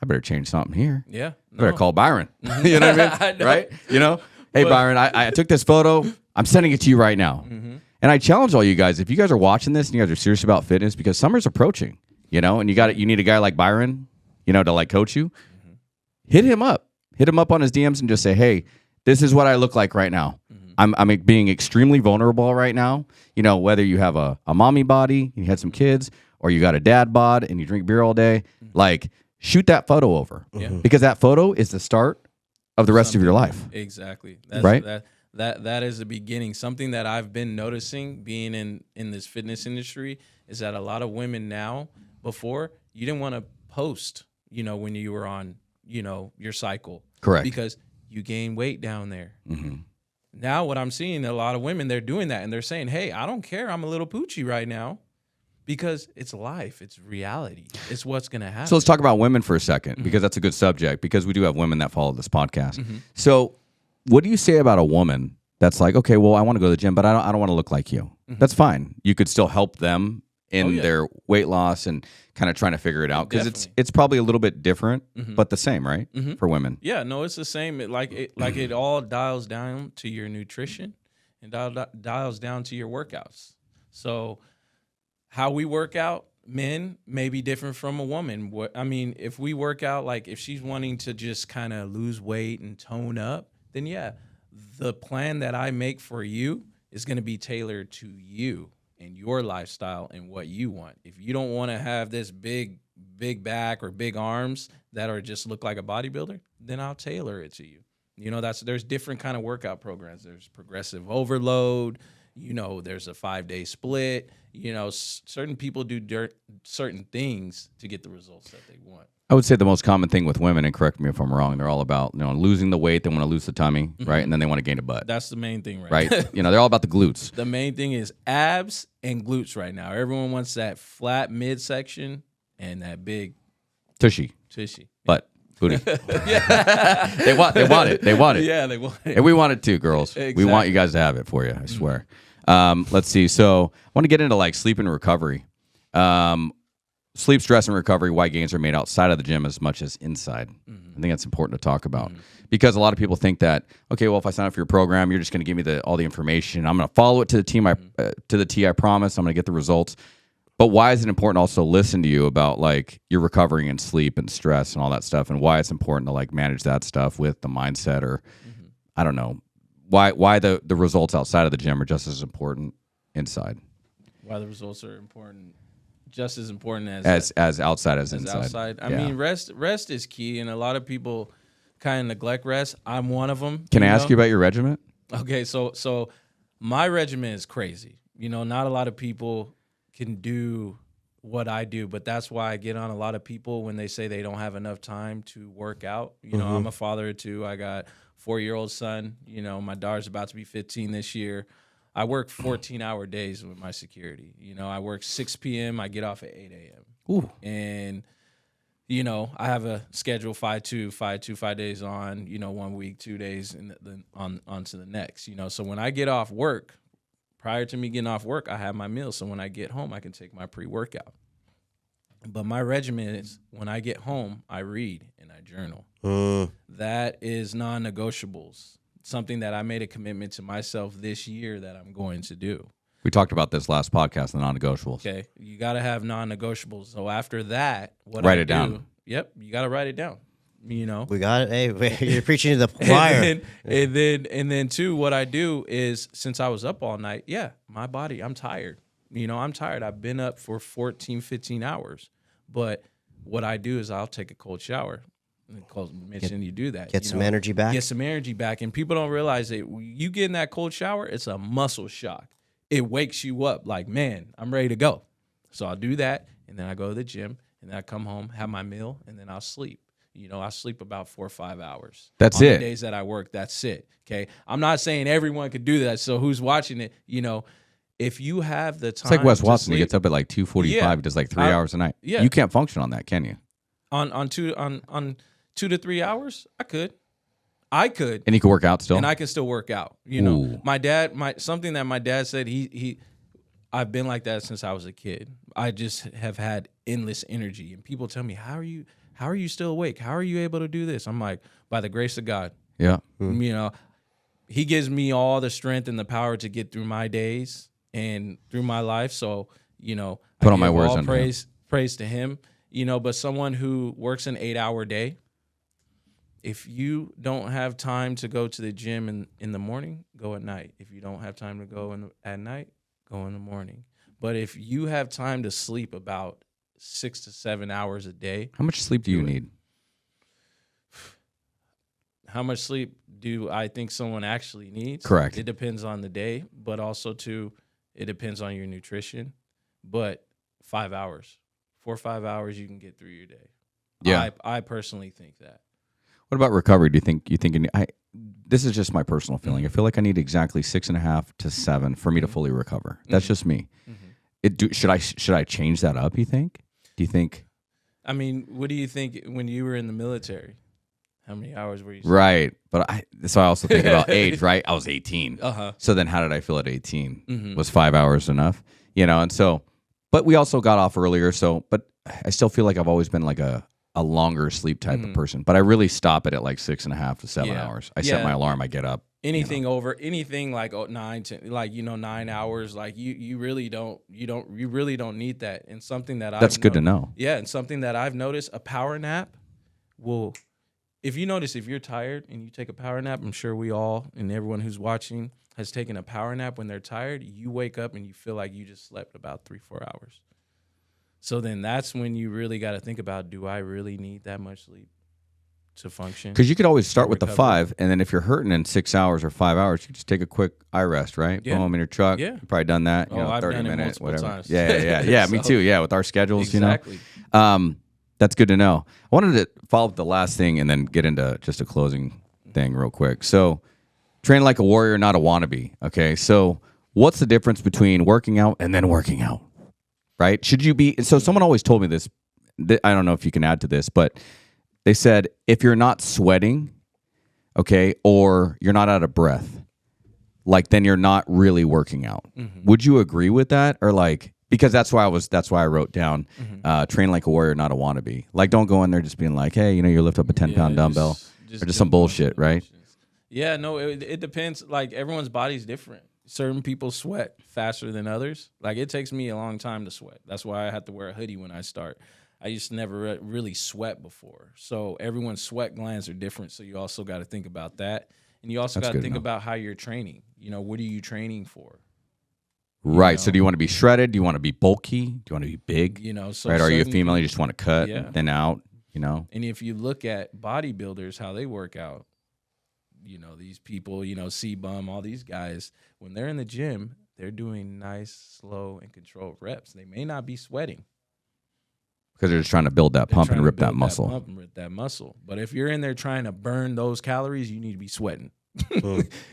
[SPEAKER 2] I better change something here.
[SPEAKER 1] yeah.
[SPEAKER 2] I better call Byron. You know what I mean?
[SPEAKER 1] I know.
[SPEAKER 2] Right? You know, hey, Byron, I took this photo. I'm sending it to you right now. And I challenge all you guys, if you guys are watching this and you guys are serious about fitness, because summer's approaching, you know, and you need a guy like Byron, you know, to like coach you. Hit him up. Hit him up on his DMs and just say, hey, this is what I look like right now. I'm being extremely vulnerable right now. You know, whether you have a mommy body, you had some kids, or you got a dad bod and you drink beer all day, like shoot that photo over. Because that photo is the start of the rest of your life.
[SPEAKER 1] Exactly.
[SPEAKER 2] Right?
[SPEAKER 1] That is the beginning. Something that I've been noticing being in this fitness industry is that a lot of women now, before, you didn't want to post, you know, when you were on, you know, your cycle.
[SPEAKER 2] Correct.
[SPEAKER 1] Because you gain weight down there. Now what I'm seeing, a lot of women, they're doing that and they're saying, hey, I don't care. I'm a little poochy right now. Because it's life, it's reality, it's what's going to happen.
[SPEAKER 2] So let's talk about women for a second, because that's a good subject, because we do have women that follow this podcast. So what do you say about a woman that's like, okay, well, I want to go to the gym, but I don't want to look like you. That's fine. You could still help them in their weight loss and kind of trying to figure it out, because it's probably a little bit different, but the same, right, for women?
[SPEAKER 1] Yeah, no, it's the same. It all dials down to your nutrition and dials down to your workouts. So how we work out, men, may be different from a woman. I mean, if we work out, like if she's wanting to just kind of lose weight and tone up, then yeah, the plan that I make for you is going to be tailored to you and your lifestyle and what you want. If you don't want to have this big back or big arms that are just look like a bodybuilder, then I'll tailor it to you. You know, there's different kind of workout programs. There's progressive overload. You know, there's a 5-day split. You know, certain people do certain things to get the results that they want.
[SPEAKER 2] I would say the most common thing with women, and correct me if I'm wrong, they're all about, you know, losing the weight. They want to lose the tummy, right? And then they want to gain a butt.
[SPEAKER 1] That's the main thing,
[SPEAKER 2] right? You know, they're all about the glutes.
[SPEAKER 1] The main thing is abs and glutes right now. Everyone wants that flat midsection and that big
[SPEAKER 2] tushy. Butt. Booty. They want it. They want it.
[SPEAKER 1] Yeah, they want it.
[SPEAKER 2] And we want it too, girls.
[SPEAKER 1] Exactly.
[SPEAKER 2] We want you guys to have it for you, I swear. Let's see. So I want to get into like sleep and recovery. Sleep, stress, and recovery, why gains are made outside of the gym as much as inside. I think that's important to talk about, because a lot of people think that, okay, well, if I sign up for your program, you're just going to give me all the information. I'm going to follow it to the T, I promise. I'm going to get the results. But why is it important to also listen to you about like your recovering and sleep and stress and all that stuff, and why it's important to like manage that stuff with the mindset, or I don't know, why the results outside of the gym are just as important inside.
[SPEAKER 1] Why the results are important, just as important
[SPEAKER 2] as outside as inside.
[SPEAKER 1] Outside. I mean, rest is key, and a lot of people kind of neglect rest. I'm one of them.
[SPEAKER 2] Can I ask you about your regiment?
[SPEAKER 1] Okay, so my regimen is crazy. Not a lot of people can do what I do, but that's why I get on a lot of people when they say they don't have enough time to work out. I'm a father of 2. I got 4-year-old son. My daughter's about to be 15 this year. I work 14-hour days with my security. I work 6 p.m. I get off at 8 a.m.
[SPEAKER 2] Ooh.
[SPEAKER 1] And I have a schedule 5-2, 5 days on, 1 week, 2 days, and then on to the next. So when I get off work, prior to me getting off work, I have my meal. So when I get home, I can take my pre-workout. But my regimen is when I get home, I read and I journal. That is non-negotiables. Something that I made a commitment to myself this year that I'm going to do.
[SPEAKER 2] We talked about this last podcast, the non-negotiables.
[SPEAKER 1] Okay, you got to have non-negotiables. So after that,
[SPEAKER 2] write it down.
[SPEAKER 1] Yep, you got to write it down.
[SPEAKER 3] We got it. Hey, you're preaching to the choir.
[SPEAKER 1] and then too, what I do is, since I was up all night, my body, I'm tired. I'm tired. I've been up for 14, 15 hours. But what I do is I'll take a cold shower. Colt mentioned you do that.
[SPEAKER 3] Get some energy back.
[SPEAKER 1] Get some energy back. And people don't realize that you get in that cold shower, it's a muscle shock. It wakes you up like, man, I'm ready to go. So I'll do that, and then I go to the gym, and then I come home, have my meal, and then I'll sleep. I sleep about 4 or 5 hours.
[SPEAKER 2] That's
[SPEAKER 1] on
[SPEAKER 2] it.
[SPEAKER 1] The days that I work, that's it. Okay. I'm not saying everyone could do that. So who's watching it, if you have the time.
[SPEAKER 2] It's like Wes Watson.
[SPEAKER 1] Sleep,
[SPEAKER 2] He gets up at like 2:45. He does like 3 hours a night.
[SPEAKER 1] Yeah.
[SPEAKER 2] You can't function on that, can you?
[SPEAKER 1] On 2 to 3 hours, I could.
[SPEAKER 2] And you can work out still?
[SPEAKER 1] And I can still work out.
[SPEAKER 2] Ooh.
[SPEAKER 1] Something that my dad said, I've been like that since I was a kid. I just have had endless energy. And people tell me, how are you still awake? How are you able to do this? I'm like, by the grace of God.
[SPEAKER 2] Yeah.
[SPEAKER 1] He gives me all the strength and the power to get through my days and through my life. So,
[SPEAKER 2] Put all my words on
[SPEAKER 1] praise to him. But someone who works an 8-hour day, if you don't have time to go to the gym in the morning, go at night. If you don't have time to go at night, go in the morning. But if you have time to sleep about 6 to 7 hours a day.
[SPEAKER 2] How much sleep do you need?
[SPEAKER 1] How much sleep do I think someone actually needs?
[SPEAKER 2] Correct.
[SPEAKER 1] It depends on the day, but also too, it depends on your nutrition. But 5 hours, 4 or 5 hours, you can get through your day.
[SPEAKER 2] Yeah.
[SPEAKER 1] I personally think that.
[SPEAKER 2] What about recovery? Do you think this is just my personal feeling. I feel like I need exactly 6.5 to 7 for me to fully recover. That's just me. Should I change that up, you think? Do you think?
[SPEAKER 1] I mean, what do you think when you were in the military? How many hours were you?
[SPEAKER 2] Right. But so I also think about age, right? I was 18.
[SPEAKER 1] Uh-huh.
[SPEAKER 2] So then how did I feel at 18? Was 5 hours enough? And so, but we also got off earlier. So, but I still feel like I've always been like a longer sleep type of person. But I really stop it at like 6.5 to 7 hours. I set my alarm, I get up.
[SPEAKER 1] Anything like 9 to 9 hours, like you really don't need that. And something that
[SPEAKER 2] that's good to know.
[SPEAKER 1] Yeah, and something that I've noticed, a power nap will. If you're tired and you take a power nap, I'm sure we all and everyone who's watching has taken a power nap when they're tired. You wake up and you feel like you just slept about 3-4 hours. So then that's when you really got to think about, do I really need that much sleep to function?
[SPEAKER 2] Because you could always start with the 5, and then if you're hurting in 6 hours or 5 hours, you just take a quick eye rest, right?
[SPEAKER 1] Yeah.
[SPEAKER 2] Boom, in your truck.
[SPEAKER 1] Yeah.
[SPEAKER 2] You've probably done that.
[SPEAKER 1] I've
[SPEAKER 2] 30
[SPEAKER 1] done it
[SPEAKER 2] minutes,
[SPEAKER 1] multiple
[SPEAKER 2] whatever.
[SPEAKER 1] times.
[SPEAKER 2] Yeah, me too. Yeah, with our schedules,
[SPEAKER 1] Exactly.
[SPEAKER 2] That's good to know. I wanted to follow up the last thing and then get into just a closing thing real quick. So, train like a warrior, not a wannabe. Okay, so what's the difference between working out and then working out? Right? Should you be? So someone always told me this. I don't know if you can add to this, but they said if you're not sweating, okay, or you're not out of breath, like then you're not really working out. Would you agree with that, or like? Because that's why I wrote down, train like a warrior, not a wannabe. Like, don't go in there just being like, hey, you lift up a 10-pound dumbbell, or just some bullshit, right?
[SPEAKER 1] Yeah, no, it depends. Like, everyone's body's different. Certain people sweat faster than others. Like, it takes me a long time to sweat. That's why I have to wear a hoodie when I start. I used to never really sweat before. So everyone's sweat glands are different. So you also got to think about that. And you also got to think about how you're training. What are you training for?
[SPEAKER 2] Right. So do you want to be shredded? Do you want to be bulky? Do you want to be big?
[SPEAKER 1] So
[SPEAKER 2] right. Are you a female? You just want to cut, thin out. you know?
[SPEAKER 1] And if you look at bodybuilders, how they work out, you know, these people, you know, C-Bum, all these guys, when they're in the gym, they're doing nice, slow, and controlled reps. They may not be sweating.
[SPEAKER 2] Because they're just trying to build that pump and rip that muscle.
[SPEAKER 1] Pump and rip that muscle. But if you're in there trying to burn those calories, you need to be sweating.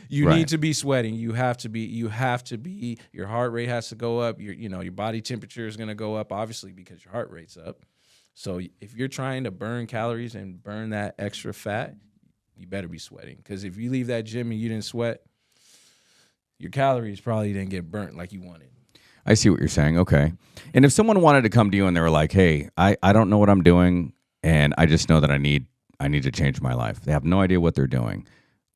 [SPEAKER 1] You
[SPEAKER 2] Right.
[SPEAKER 1] need to be sweating. You have to be, your heart rate has to go up. Your body temperature is going to go up, obviously, because your heart rate's up. So if you're trying to burn calories and burn that extra fat, you better be sweating. Because if you leave that gym and you didn't sweat, your calories probably didn't get burnt like you wanted.
[SPEAKER 2] I see what you're saying. Okay. And if someone wanted to come to you and they were like, hey, I don't know what I'm doing, and I just know that I need to change my life. They have no idea what they're doing.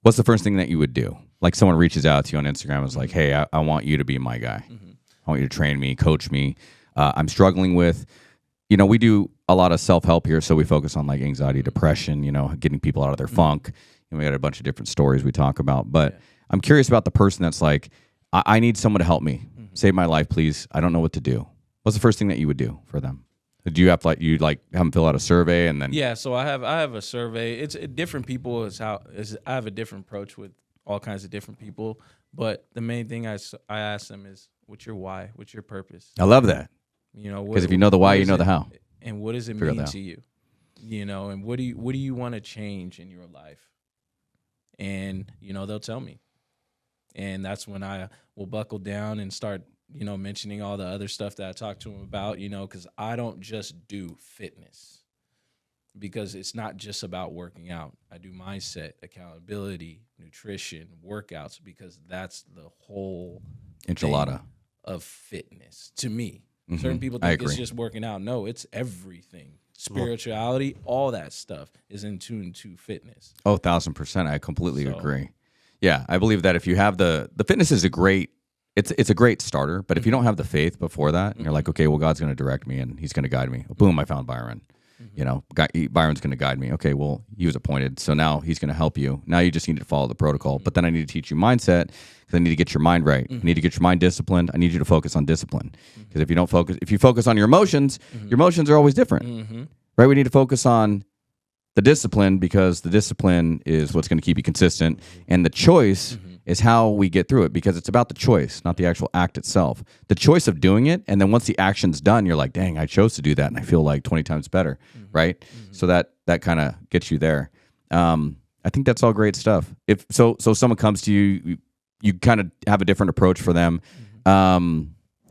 [SPEAKER 2] What's the first thing that you would do? Like someone reaches out to you on Instagram and is like, hey, I want you to be my guy. I want you to train me, coach me. I'm struggling with, you know, we do a lot of self-help here. So we focus on like anxiety, depression, you know, getting people out of their funk. And we got a bunch of different stories we talk about. But I'm curious about the person that's like, I need someone to help me. Save my life, please. I don't know what to do. What's the first thing that you would do for them? Do you have have them fill out a survey and then?
[SPEAKER 1] Yeah, so I have a survey. It's different people I have a different approach with all kinds of different people. But the main thing I ask them is, what's your why? What's your purpose?
[SPEAKER 2] I love that.
[SPEAKER 1] You know,
[SPEAKER 2] because if you know the why, you know the how.
[SPEAKER 1] And what does it mean to you? You know, and what do you want to change in your life? And you know, they'll tell me. And that's when I will buckle down and start, you know, mentioning all the other stuff that I talked to them about, you know, because I don't just do fitness, because it's not just about working out. I do mindset, accountability, nutrition, workouts, because that's the whole
[SPEAKER 2] enchilada
[SPEAKER 1] of fitness to me. Certain people think it's just working out. No, it's everything. Spirituality, all that stuff is in tune to fitness.
[SPEAKER 2] Oh, 1,000%. I completely agree. Yeah, I believe that if you have the fitness is a great, it's a great starter, but if you don't have the faith before that, and you're like, okay, well, God's going to direct me and he's going to guide me. Boom, I found Byron. You know, Byron's going to guide me. Okay, well, he was appointed, so now he's going to help you. Now you just need to follow the protocol. But then I need to teach you mindset, because I need to get your mind right. I need to get your mind disciplined. I need you to focus on discipline. Because if you focus on your emotions are always different. Right? We need to focus on the discipline, because the discipline is what's going to keep you consistent, and the choice is how we get through it, because it's about the choice, not the actual act itself. The choice of doing it, and then once the action's done, you're like, dang, I chose to do that, and I feel like 20 times better, right? So that kind of gets you there. I think that's all great stuff. If so someone comes to you, you kind of have a different approach for them.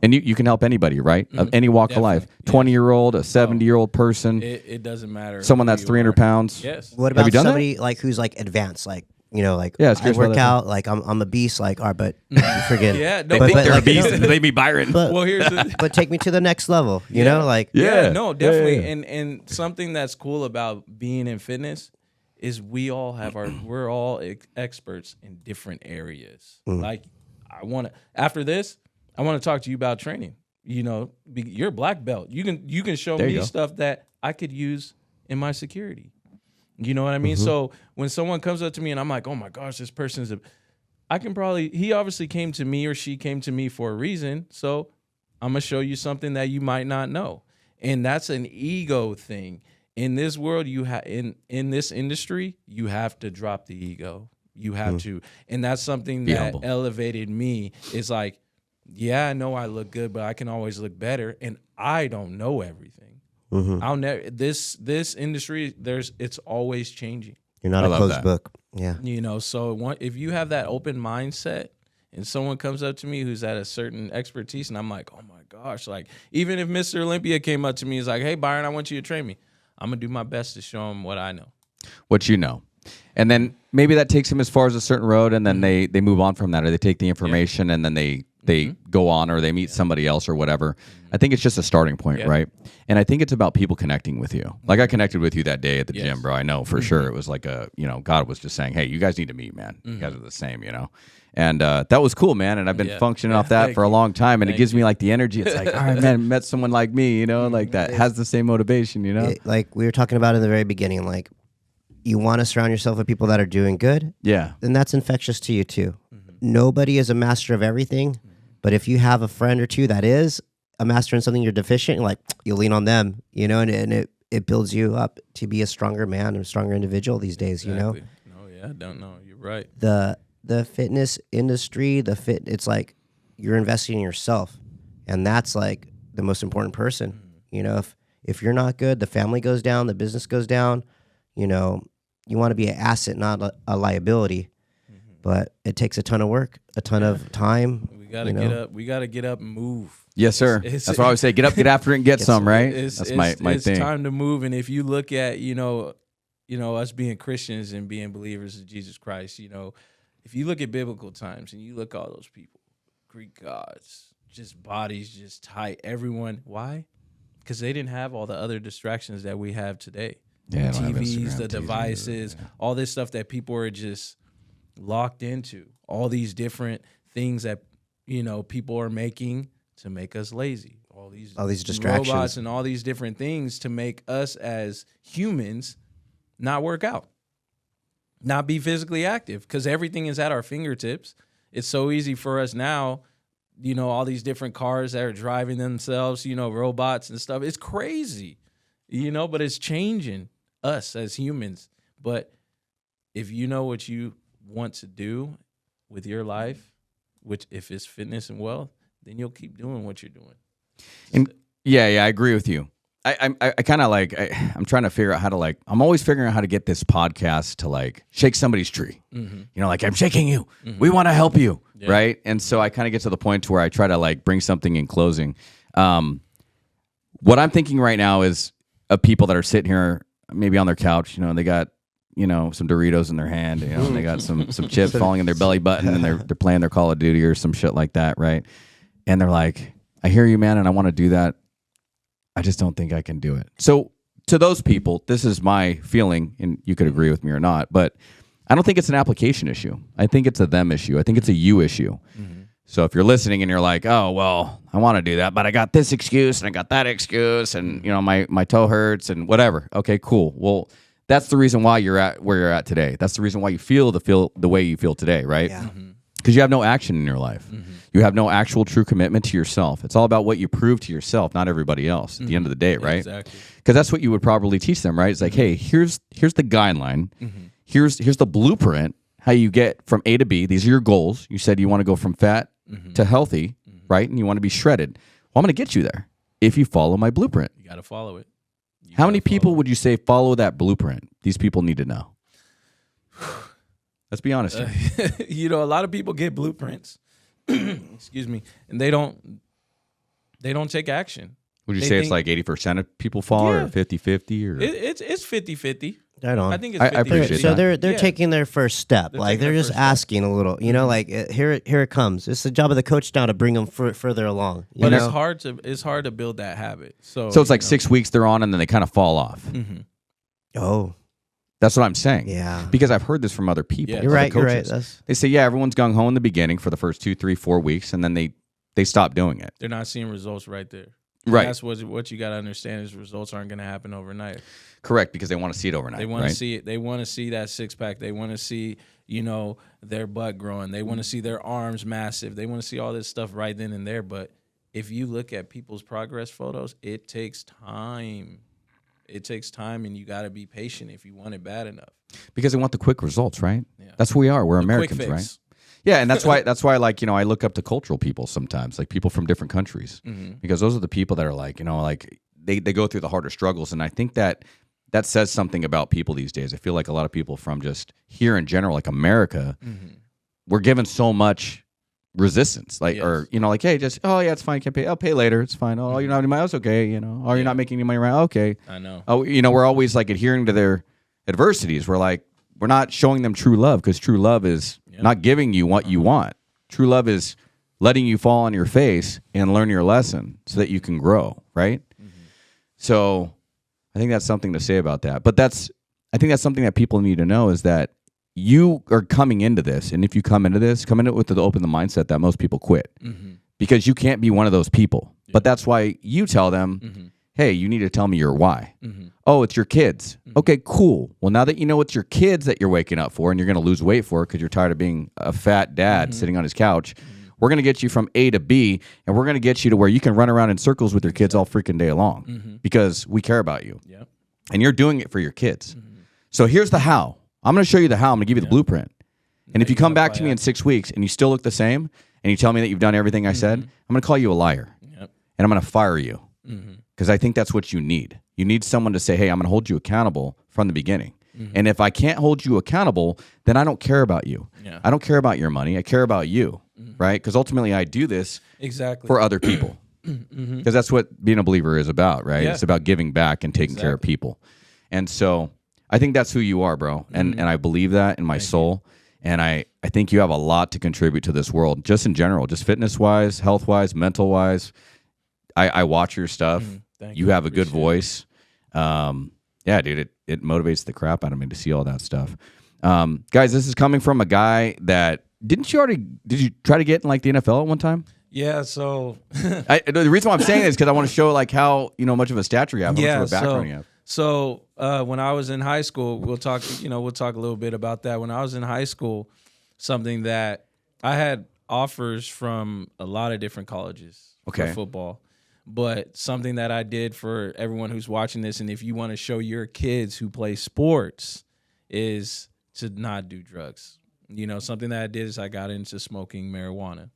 [SPEAKER 2] And you can help anybody, right? Of any walk of life. 20-year-old, a 70-year-old person.
[SPEAKER 1] It doesn't matter.
[SPEAKER 2] Someone that's 300 pounds.
[SPEAKER 1] Yes.
[SPEAKER 3] What about somebody like who's like advanced, like, you know, like I work out, like I'm a beast, like, all right, but forget.
[SPEAKER 1] Yeah,
[SPEAKER 2] They
[SPEAKER 1] no,
[SPEAKER 2] think they're
[SPEAKER 3] like,
[SPEAKER 2] a beast. They be Byron.
[SPEAKER 3] But,
[SPEAKER 1] well, here's the,
[SPEAKER 3] but take me to the next level, you know, like.
[SPEAKER 1] yeah, no, definitely. And something that's cool about being in fitness is we're all experts in different areas. Like, after this, I want to talk to you about training. You know, you're a black belt. You can show me stuff that I could use in my security. You know what I mean? So when someone comes up to me and I'm like, oh my gosh, this person's he obviously came to me or she came to me for a reason. So I'm going to show you something that you might not know. And that's an ego thing. In this world, in this industry, you have to drop the ego. You have to. And that's something that elevated me. Is like, yeah, I know I look good, but I can always look better. And I don't know everything. I'll never. This industry, it's always changing.
[SPEAKER 3] You're not a closed book. Yeah.
[SPEAKER 1] You know, so if you have that open mindset, and someone comes up to me who's at a certain expertise, and I'm like, oh my gosh, like even if Mr. Olympia came up to me, he's like, hey Byron, I want you to train me. I'm gonna do my best to show him what I know.
[SPEAKER 2] What you know. And then maybe that takes them as far as a certain road, and then they move on from that, or they take the information and then they go on, or they meet somebody else or whatever. I think it's just a starting point, right? And I think it's about people connecting with you. Like I connected with you that day at the gym, bro. I know for sure it was like God was just saying, hey, you guys need to meet, man. You guys are the same, you know? And that was cool, man. And I've been functioning off that for a long time, and it gives me like the energy. It's like, all right, man, met someone like me, you know, like that has the same motivation, you know?
[SPEAKER 3] Like we were talking about in the very beginning, like you want to surround yourself with people that are doing good.
[SPEAKER 2] Yeah.
[SPEAKER 3] Then that's infectious to you too. Nobody is a master of everything. But if you have a friend or two that is a master in something you're deficient, like you'll lean on them, you know, and it builds you up to be a stronger man and a stronger individual these days. You know,
[SPEAKER 1] No, yeah, I don't know. You're right.
[SPEAKER 3] the fitness industry, it's like you're investing in yourself, and that's like the most important person. You know, if you're not good, the family goes down, the business goes down. You know, you want to be an asset, not a liability. But it takes a ton of work, a ton of time.
[SPEAKER 1] We gotta get up. We gotta get up and move.
[SPEAKER 2] Yes, sir. That's what I always say. Get up, get after it, and get some, right? That's my thing.
[SPEAKER 1] It's time to move. And if you look at, us being Christians and being believers of Jesus Christ, if you look at biblical times and you look at all those people, Greek gods, just bodies just tight, everyone. Why? Because they didn't have all the other distractions that we have today.
[SPEAKER 2] Yeah,
[SPEAKER 1] The
[SPEAKER 2] I don't have
[SPEAKER 1] TVs,
[SPEAKER 2] Instagram,
[SPEAKER 1] the
[SPEAKER 2] TVs,
[SPEAKER 1] devices,
[SPEAKER 2] yeah.
[SPEAKER 1] all this stuff that people are just locked into. All these different things that, people are making to make us lazy. All these
[SPEAKER 3] distractions.
[SPEAKER 1] robots and all these different things to make us as humans not work out, not be physically active, because everything is at our fingertips. It's so easy for us now, all these different cars that are driving themselves, robots and stuff. It's crazy, but it's changing us as humans. But if you know what you want to do with your life, which if it's fitness and wealth, then you'll keep doing what you're doing.
[SPEAKER 2] And yeah, I agree with you. I kind of I'm trying to figure out how to I'm always figuring out how to get this podcast to shake somebody's tree. Mm-hmm. I'm shaking you. Mm-hmm. We want to help you, yeah. Right? And so I kind of get to the point to where I try to bring something in closing. What I'm thinking right now is of people that are sitting here maybe on their couch, and they got some Doritos in their hand, and they got some chips falling in their belly button, and they're playing their Call of Duty or some shit like that, right? And they're like, I hear you, man, and I want to do that. I just don't think I can do it. So to those people, this is my feeling, and you could agree with me or not, but I don't think it's an application issue. I think it's a them issue. I think it's a you issue. Mm-hmm. So if you're listening and you're like, oh, well, I want to do that, but I got this excuse and I got that excuse, and my toe hurts and whatever. Okay, cool. Well, that's the reason why you're at where you're at today. That's the reason why you feel the way you feel today, right?
[SPEAKER 3] Yeah.
[SPEAKER 2] Because you have no action in your life. Mm-hmm. You have no actual true commitment to yourself. It's all about what you prove to yourself, not everybody else at the end of the day, right?
[SPEAKER 1] Exactly.
[SPEAKER 2] Because that's what you would probably teach them, right? It's like, hey, here's the guideline. Mm-hmm. Here's the blueprint, how you get from A to B. These are your goals. You said you want to go from fat to healthy, right? And you want to be shredded. Well, I'm going to get you there if you follow my blueprint.
[SPEAKER 1] You got to follow it.
[SPEAKER 2] How many people would you say follow that blueprint? These people need to know. Let's be honest here.
[SPEAKER 1] A lot of people get blueprints, excuse me, and they don't take action.
[SPEAKER 2] Would you say it's like 80% of people follow, or 50-50? Or
[SPEAKER 1] it's 50-50.
[SPEAKER 3] Right on.
[SPEAKER 1] I think it's 50-50.
[SPEAKER 2] I appreciate
[SPEAKER 3] so
[SPEAKER 2] that.
[SPEAKER 3] they're taking their first step. They're just asking a little. Here it comes. It's the job of the coach now to bring them further along.
[SPEAKER 1] But it's hard to build that habit. So
[SPEAKER 2] it's like 6 weeks they're on, and then they kind of fall off.
[SPEAKER 1] Mm-hmm.
[SPEAKER 3] Oh.
[SPEAKER 2] That's what I'm saying.
[SPEAKER 3] Yeah.
[SPEAKER 2] Because I've heard this from other people.
[SPEAKER 3] Yeah. You're right.
[SPEAKER 2] They say, yeah, everyone's gung ho in the beginning for the first 2, 3, 4 weeks, and then they stop doing it.
[SPEAKER 1] They're not seeing results right there.
[SPEAKER 2] Right.
[SPEAKER 1] That's what you got to understand is results aren't going to happen overnight.
[SPEAKER 2] Correct, because they want to see it overnight.
[SPEAKER 1] They want to see it. They want to see that six pack. They want to see, their butt growing. They want to see their arms massive. They want to see all this stuff right then and there. But if you look at people's progress photos, it takes time. It takes time, and you got to be patient if you want it bad enough.
[SPEAKER 2] Because they want the quick results, right?
[SPEAKER 1] Yeah.
[SPEAKER 2] That's who we are. We're
[SPEAKER 1] The
[SPEAKER 2] Americans,
[SPEAKER 1] quick
[SPEAKER 2] right?
[SPEAKER 1] fix.
[SPEAKER 2] Yeah, and that's why I look up to cultural people sometimes, like people from different countries, because those are the people that are they go through the harder struggles, and I think that says something about people these days. I feel like a lot of people from just here in general, like America, we're given so much resistance, hey, just it's fine, can't pay. I'll pay later, it's fine. Oh, you're not any money, it's okay. You're not making any money, right? Okay,
[SPEAKER 1] I know.
[SPEAKER 2] Oh, we're always adhering to their adversities. We're not showing them true love, because true love is not giving you what you want. True love is letting you fall on your face and learn your lesson so that you can grow, right? So I think that's something to say about that. But I think that's something that people need to know, is that you are coming into this, and if you come into it with the mindset that most people quit, because you can't be one of those people. Yeah. But that's why you tell them, hey, you need to tell me your why. Oh, it's your kids. Okay, cool. Well, now that you know it's your kids that you're waking up for, and you're going to lose weight for because you're tired of being a fat dad sitting on his couch, we're going to get you from A to B, and we're going to get you to where you can run around in circles with your kids all freaking day long, because we care about you.
[SPEAKER 1] Yep.
[SPEAKER 2] and you're doing it for your kids. So here's the how. I'm going to show you the how. I'm going to give you the blueprint. And if you come back to me in 6 weeks and you still look the same and you tell me that you've done everything I said, I'm going to call you a liar.
[SPEAKER 1] Yep.
[SPEAKER 2] And I'm going to fire you. Because I think that's what you need. You need someone to say, hey, I'm going to hold you accountable from the beginning. And if I can't hold you accountable, then I don't care about you.
[SPEAKER 1] Yeah.
[SPEAKER 2] I don't care about your money. I care about you, right? Because ultimately I do this for other people. Because that's what being a believer is about, right?
[SPEAKER 1] Yeah.
[SPEAKER 2] It's about giving back and taking care of people. And so I think that's who you are, bro. And I believe that in my soul. And I think you have a lot to contribute to this world, just in general, just fitness-wise, health-wise, mental-wise. I watch your stuff. You have a good voice. Yeah, dude, it motivates the crap out of me to see all that stuff. Guys, this is coming from a guy that did you try to get in like the NFL at one time?
[SPEAKER 1] Yeah, so
[SPEAKER 2] the reason why I'm saying this is because I want to show like how much of a stature you have, how much of a background you have.
[SPEAKER 1] So when I was in high school, we'll talk a little bit about that. When I was in high school, something that I had offers from a lot of different colleges for football. But something that I did for everyone who's watching this, and if you want to show your kids who play sports, is to not do drugs. Something that I did is I got into smoking marijuana.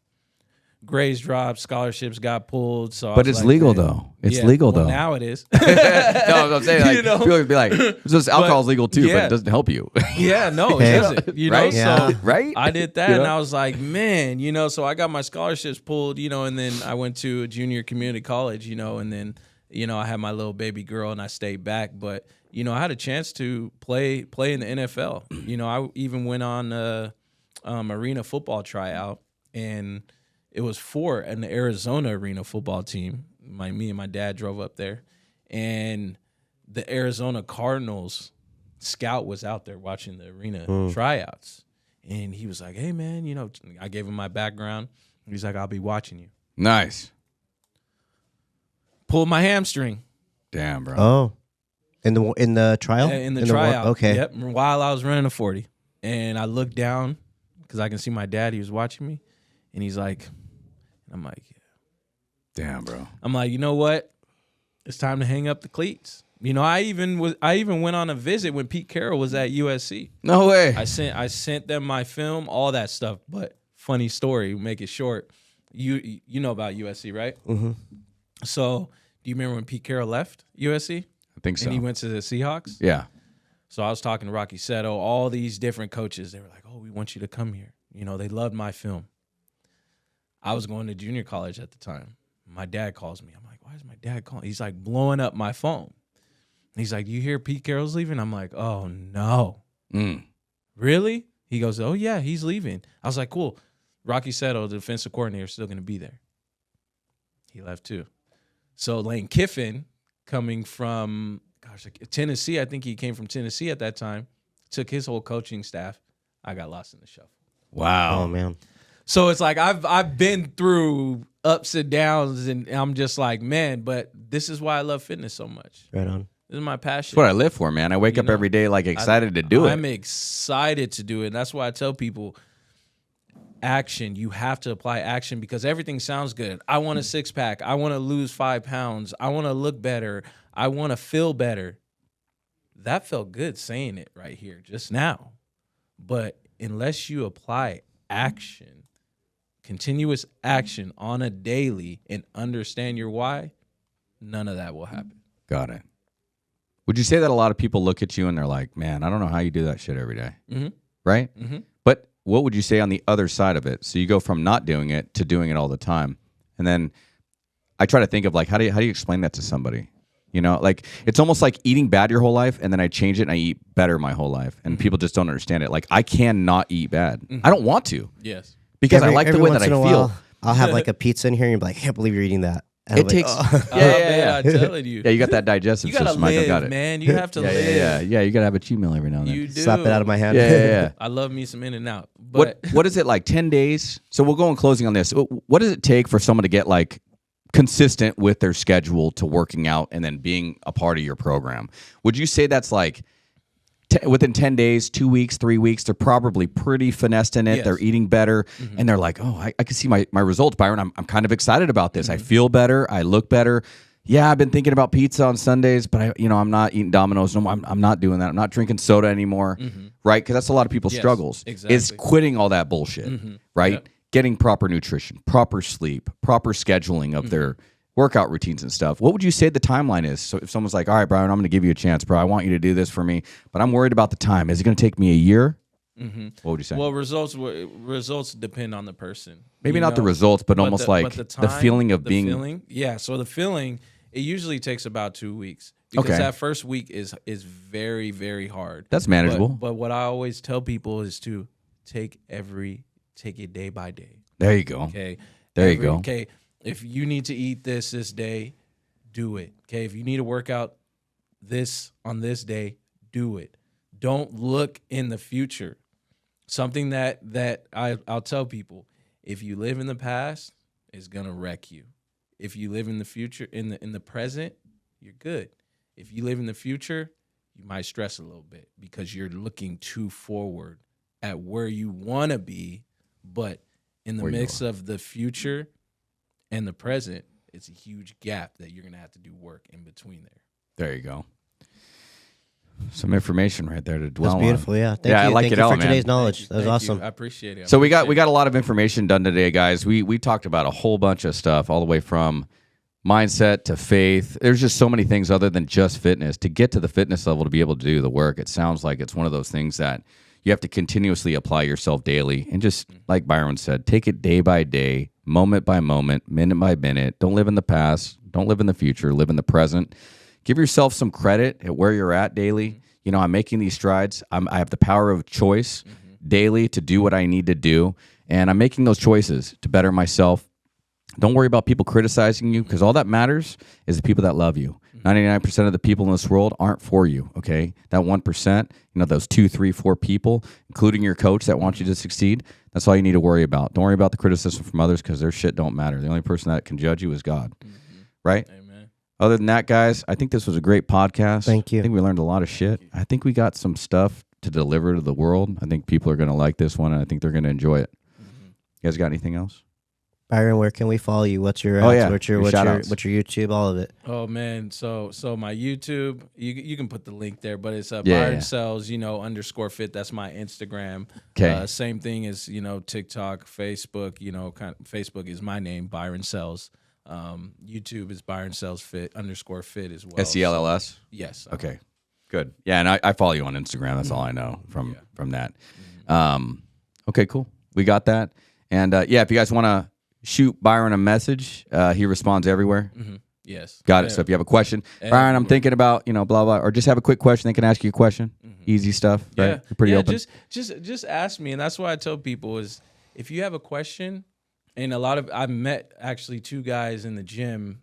[SPEAKER 1] Grades dropped, scholarships got pulled.
[SPEAKER 2] But it's legal though. It's legal though.
[SPEAKER 1] Now it is.
[SPEAKER 2] No, I'm saying people would be like, alcohol's legal too, but it doesn't help you.
[SPEAKER 1] Yeah, no, it doesn't.
[SPEAKER 2] Right?
[SPEAKER 1] So
[SPEAKER 2] right?
[SPEAKER 1] I did that, and I was like, man, so I got my scholarships pulled, and then I went to a junior community college, and then I had my little baby girl, and I stayed back, but I had a chance to play in the NFL. I even went on a arena football tryout, and it was for an Arizona arena football team. Me and my dad drove up there, and the Arizona Cardinals scout was out there watching the arena tryouts. And he was like, hey, man, I gave him my background. He's like, I'll be watching you.
[SPEAKER 2] Nice.
[SPEAKER 1] Pulled my hamstring.
[SPEAKER 2] Damn, bro.
[SPEAKER 3] Oh. In the trial?
[SPEAKER 1] In the tryout.
[SPEAKER 3] Okay.
[SPEAKER 1] Yep. While I was running a 40. And I looked down because I can see my dad. He was watching me. And he's like, I'm like, yeah.
[SPEAKER 2] Damn, bro.
[SPEAKER 1] I'm like, you know what? It's time to hang up the cleats. I even went on a visit when Pete Carroll was at USC.
[SPEAKER 2] No way.
[SPEAKER 1] I sent them my film, all that stuff. But funny story, make it short. You know about USC, right?
[SPEAKER 3] Mm-hmm.
[SPEAKER 1] So do you remember when Pete Carroll left USC?
[SPEAKER 2] I think so.
[SPEAKER 1] And he went to the Seahawks?
[SPEAKER 2] Yeah.
[SPEAKER 1] So I was talking to Rocky Seto, all these different coaches. They were like, oh, we want you to come here. They loved my film. I was going to junior college at the time. My dad calls me. I'm like, why is my dad calling? He's like blowing up my phone. He's like, you hear Pete Carroll's leaving? I'm like, oh, no. Really? He goes, oh, yeah, he's leaving. I was like, cool. Rocky Seto, the defensive coordinator, is still going to be there. He left too. So Lane Kiffin, coming from, Tennessee, I think he came from Tennessee at that time, took his whole coaching staff. I got lost in the shuffle.
[SPEAKER 2] Wow.
[SPEAKER 3] Oh, man.
[SPEAKER 1] So it's like I've been through ups and downs, and I'm just like, man, but this is why I love fitness so much.
[SPEAKER 3] Right on.
[SPEAKER 1] This is my passion.
[SPEAKER 2] That's what I live for, man. I wake up every day like excited to do it.
[SPEAKER 1] I'm excited to do it. And that's why I tell people, action. You have to apply action because everything sounds good. I want a 6-pack. I want to lose 5 pounds. I want to look better. I want to feel better. That felt good saying it right here just now. But unless you apply action, continuous action on a daily and understand your why, none of that will happen.
[SPEAKER 2] Got it. Would you say that a lot of people look at you and they're like, man, I don't know how you do that shit every day.
[SPEAKER 1] Mm-hmm.
[SPEAKER 2] Right?
[SPEAKER 1] Mm-hmm.
[SPEAKER 2] But what would you say on the other side of it? So you go from not doing it to doing it all the time. And then I try to think of like, how do you explain that to somebody? Like it's almost like eating bad your whole life, and then I change it and I eat better my whole life. And people just don't understand it. Like I cannot eat bad. I don't want to.
[SPEAKER 1] Yes.
[SPEAKER 2] Because I like the way that I feel.
[SPEAKER 3] While, I'll have like a pizza in here and you're like, I can't believe you're eating that. And
[SPEAKER 2] It takes.
[SPEAKER 1] Yeah, I'm telling you.
[SPEAKER 2] Yeah, you got that digestive
[SPEAKER 1] You gotta
[SPEAKER 2] system. I
[SPEAKER 1] live,
[SPEAKER 2] got it.
[SPEAKER 1] man. You have to live.
[SPEAKER 2] Yeah. You gotta have a cheat meal every now and then.
[SPEAKER 1] You do.
[SPEAKER 3] Slap it out of my hand.
[SPEAKER 2] Yeah.
[SPEAKER 1] I love me some In-N-Out. But
[SPEAKER 2] What is it like? 10 days. So we'll go in closing on this. What does it take for someone to get like consistent with their schedule to working out and then being a part of your program? Would you say that's like within 10 days, 2 weeks, 3 weeks, they're probably pretty finessed in it.
[SPEAKER 1] Yes.
[SPEAKER 2] They're eating better. Mm-hmm. And they're like, oh, I can see my results, Byron. I'm kind of excited about this. I feel better. I look better. Yeah, I've been thinking about pizza on Sundays, but I'm not eating Domino's. No, I'm not doing that. I'm not drinking soda anymore, right? Because that's a lot of people's struggles.
[SPEAKER 1] Exactly.
[SPEAKER 2] Is quitting all that bullshit, right?
[SPEAKER 1] Yep.
[SPEAKER 2] Getting proper nutrition, proper sleep, proper scheduling of their workout routines and stuff. What would you say the timeline is? So if someone's like, all right, Byron, I'm going to give you a chance, bro. I want you to do this for me, but I'm worried about the time. Is it going to take me a year? What would you say?
[SPEAKER 1] Well, results depend on the person.
[SPEAKER 2] Maybe not the results, but almost like the feeling of being.
[SPEAKER 1] So the feeling, it usually takes about 2 weeks because that first week is very, very hard.
[SPEAKER 2] That's manageable.
[SPEAKER 1] But what I always tell people is to take it day by day.
[SPEAKER 2] There you go.
[SPEAKER 1] Okay.
[SPEAKER 2] There you go.
[SPEAKER 1] Okay. If you need to eat this day, do it. Okay. If you need to work out on this day, do it. Don't look in the future. Something that I'll tell people: if you live in the past, it's gonna wreck you. If you live in the future, in the present, you're good. If you live in the future, you might stress a little bit because you're looking too forward at where you want to be, but in the mix of the future and the present, it's a huge gap that you're gonna have to do work in between there.
[SPEAKER 2] There you go. Some information right there to dwell on.
[SPEAKER 3] That's beautiful, yeah. Thank you.
[SPEAKER 2] I like
[SPEAKER 3] Thank
[SPEAKER 2] it
[SPEAKER 3] you
[SPEAKER 2] all,
[SPEAKER 3] for
[SPEAKER 2] man.
[SPEAKER 3] today's knowledge. That was awesome.
[SPEAKER 1] I appreciate it.
[SPEAKER 2] So we got a lot of information done today, guys. We talked about a whole bunch of stuff, all the way from mindset to faith. There's just so many things other than just fitness. To get to the fitness level, to be able to do the work, it sounds like it's one of those things that you have to continuously apply yourself daily. And just like Byron said, take it day by day, moment by moment, minute by minute. Don't live in the past. Don't live in the future. Live in the present. Give yourself some credit at where you're at daily. I'm making these strides. I have the power of choice daily to do what I need to do. And I'm making those choices to better myself. Don't worry about people criticizing you, because all that matters is the people that love you. 99% of the people in this world aren't for you, okay? That 1%, those 2, 3, 4 people, including your coach that wants you to succeed, that's all you need to worry about. Don't worry about the criticism from others, because their shit don't matter. The only person that can judge you is God, right?
[SPEAKER 1] Amen.
[SPEAKER 2] Other than that, guys, I think this was a great podcast.
[SPEAKER 3] Thank you.
[SPEAKER 2] I think we learned a lot of shit. I think we got some stuff to deliver to the world. I think people are going to like this one, and I think they're going to enjoy it. You guys got anything else?
[SPEAKER 3] Byron, where can we follow you? What's your what's your YouTube, all of it?
[SPEAKER 1] Oh man, so my YouTube, you can put the link there, but it's Byron Sells, _fit. That's my Instagram.
[SPEAKER 2] Okay.
[SPEAKER 1] Same thing as TikTok, Facebook. Facebook is my name, Byron Sells. YouTube is Byron Sells Fit _fit as well.
[SPEAKER 2] SELLS?
[SPEAKER 1] Yes.
[SPEAKER 2] Okay. Good. Yeah, and I follow you on Instagram. That's all I know from that. Okay, cool. We got that. And if you guys want to shoot Byron a message, he responds everywhere.
[SPEAKER 1] Yes.
[SPEAKER 2] Got it. So if you have a question, Byron, I'm thinking about, blah, blah, or just have a quick question, they can ask you a question. Easy stuff, right?
[SPEAKER 1] Yeah.
[SPEAKER 2] You're pretty open.
[SPEAKER 1] Just ask me. And that's why I tell people is if you have a question, and I met actually 2 guys in the gym,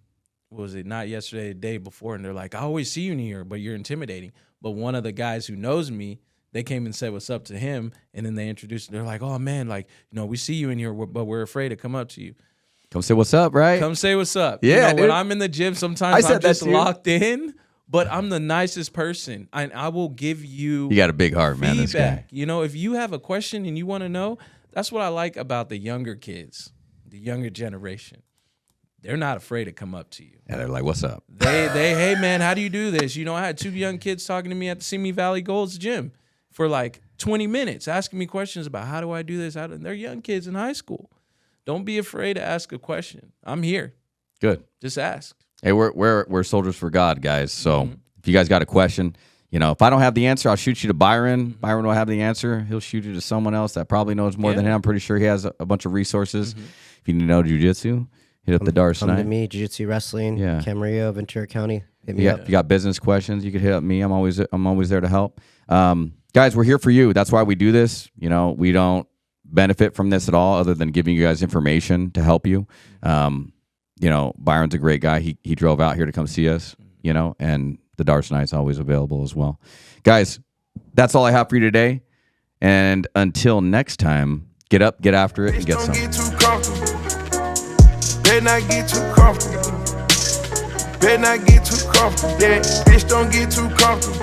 [SPEAKER 1] was it not yesterday, the day before, and they're like, I always see you in here, but you're intimidating. But one of the guys who knows me, they came and said what's up to him, and then they introduced, they're like, oh man, we see you in here, but we're afraid to come up to you.
[SPEAKER 2] Come say what's up, right?
[SPEAKER 1] Come say what's up.
[SPEAKER 2] Yeah,
[SPEAKER 1] when I'm in the gym, sometimes I'm just locked in, but I'm the nicest person. I will give you
[SPEAKER 2] You got a big heart, man, this guy.
[SPEAKER 1] feedback. If you have a question and you want to know, that's what I like about the younger kids, the younger generation. They're not afraid to come up to you.
[SPEAKER 2] Yeah, they're like, what's up?
[SPEAKER 1] They hey man, how do you do this? I had 2 young kids talking to me at the Simi Valley Gold's gym for like 20 minutes, asking me questions about how do I do this? They're young kids in high school. Don't be afraid to ask a question. I'm here.
[SPEAKER 2] Good.
[SPEAKER 1] Just ask.
[SPEAKER 2] Hey, we're soldiers for God, guys. So if you guys got a question, if I don't have the answer, I'll shoot you to Byron. Byron will have the answer. He'll shoot you to someone else that probably knows more than him. I'm pretty sure he has a bunch of resources. If you need to know jiu-jitsu, hit up the Darce
[SPEAKER 3] Come to me, jiu-jitsu, wrestling, Camarillo, Ventura County. Hit me up.
[SPEAKER 2] If you got business questions, you could hit up me. I'm always there to help. Guys, we're here for you. That's why we do this. We don't benefit from this at all other than giving you guys information to help you. Byron's a great guy. He drove out here to come see us, and the Darce Night's always available as well. Guys, that's all I have for you today. And until next time, get up, get after it, and get some.
[SPEAKER 4] Better not get too comfortable. Better not get too comfortable. Yeah, bitch, don't get too comfortable.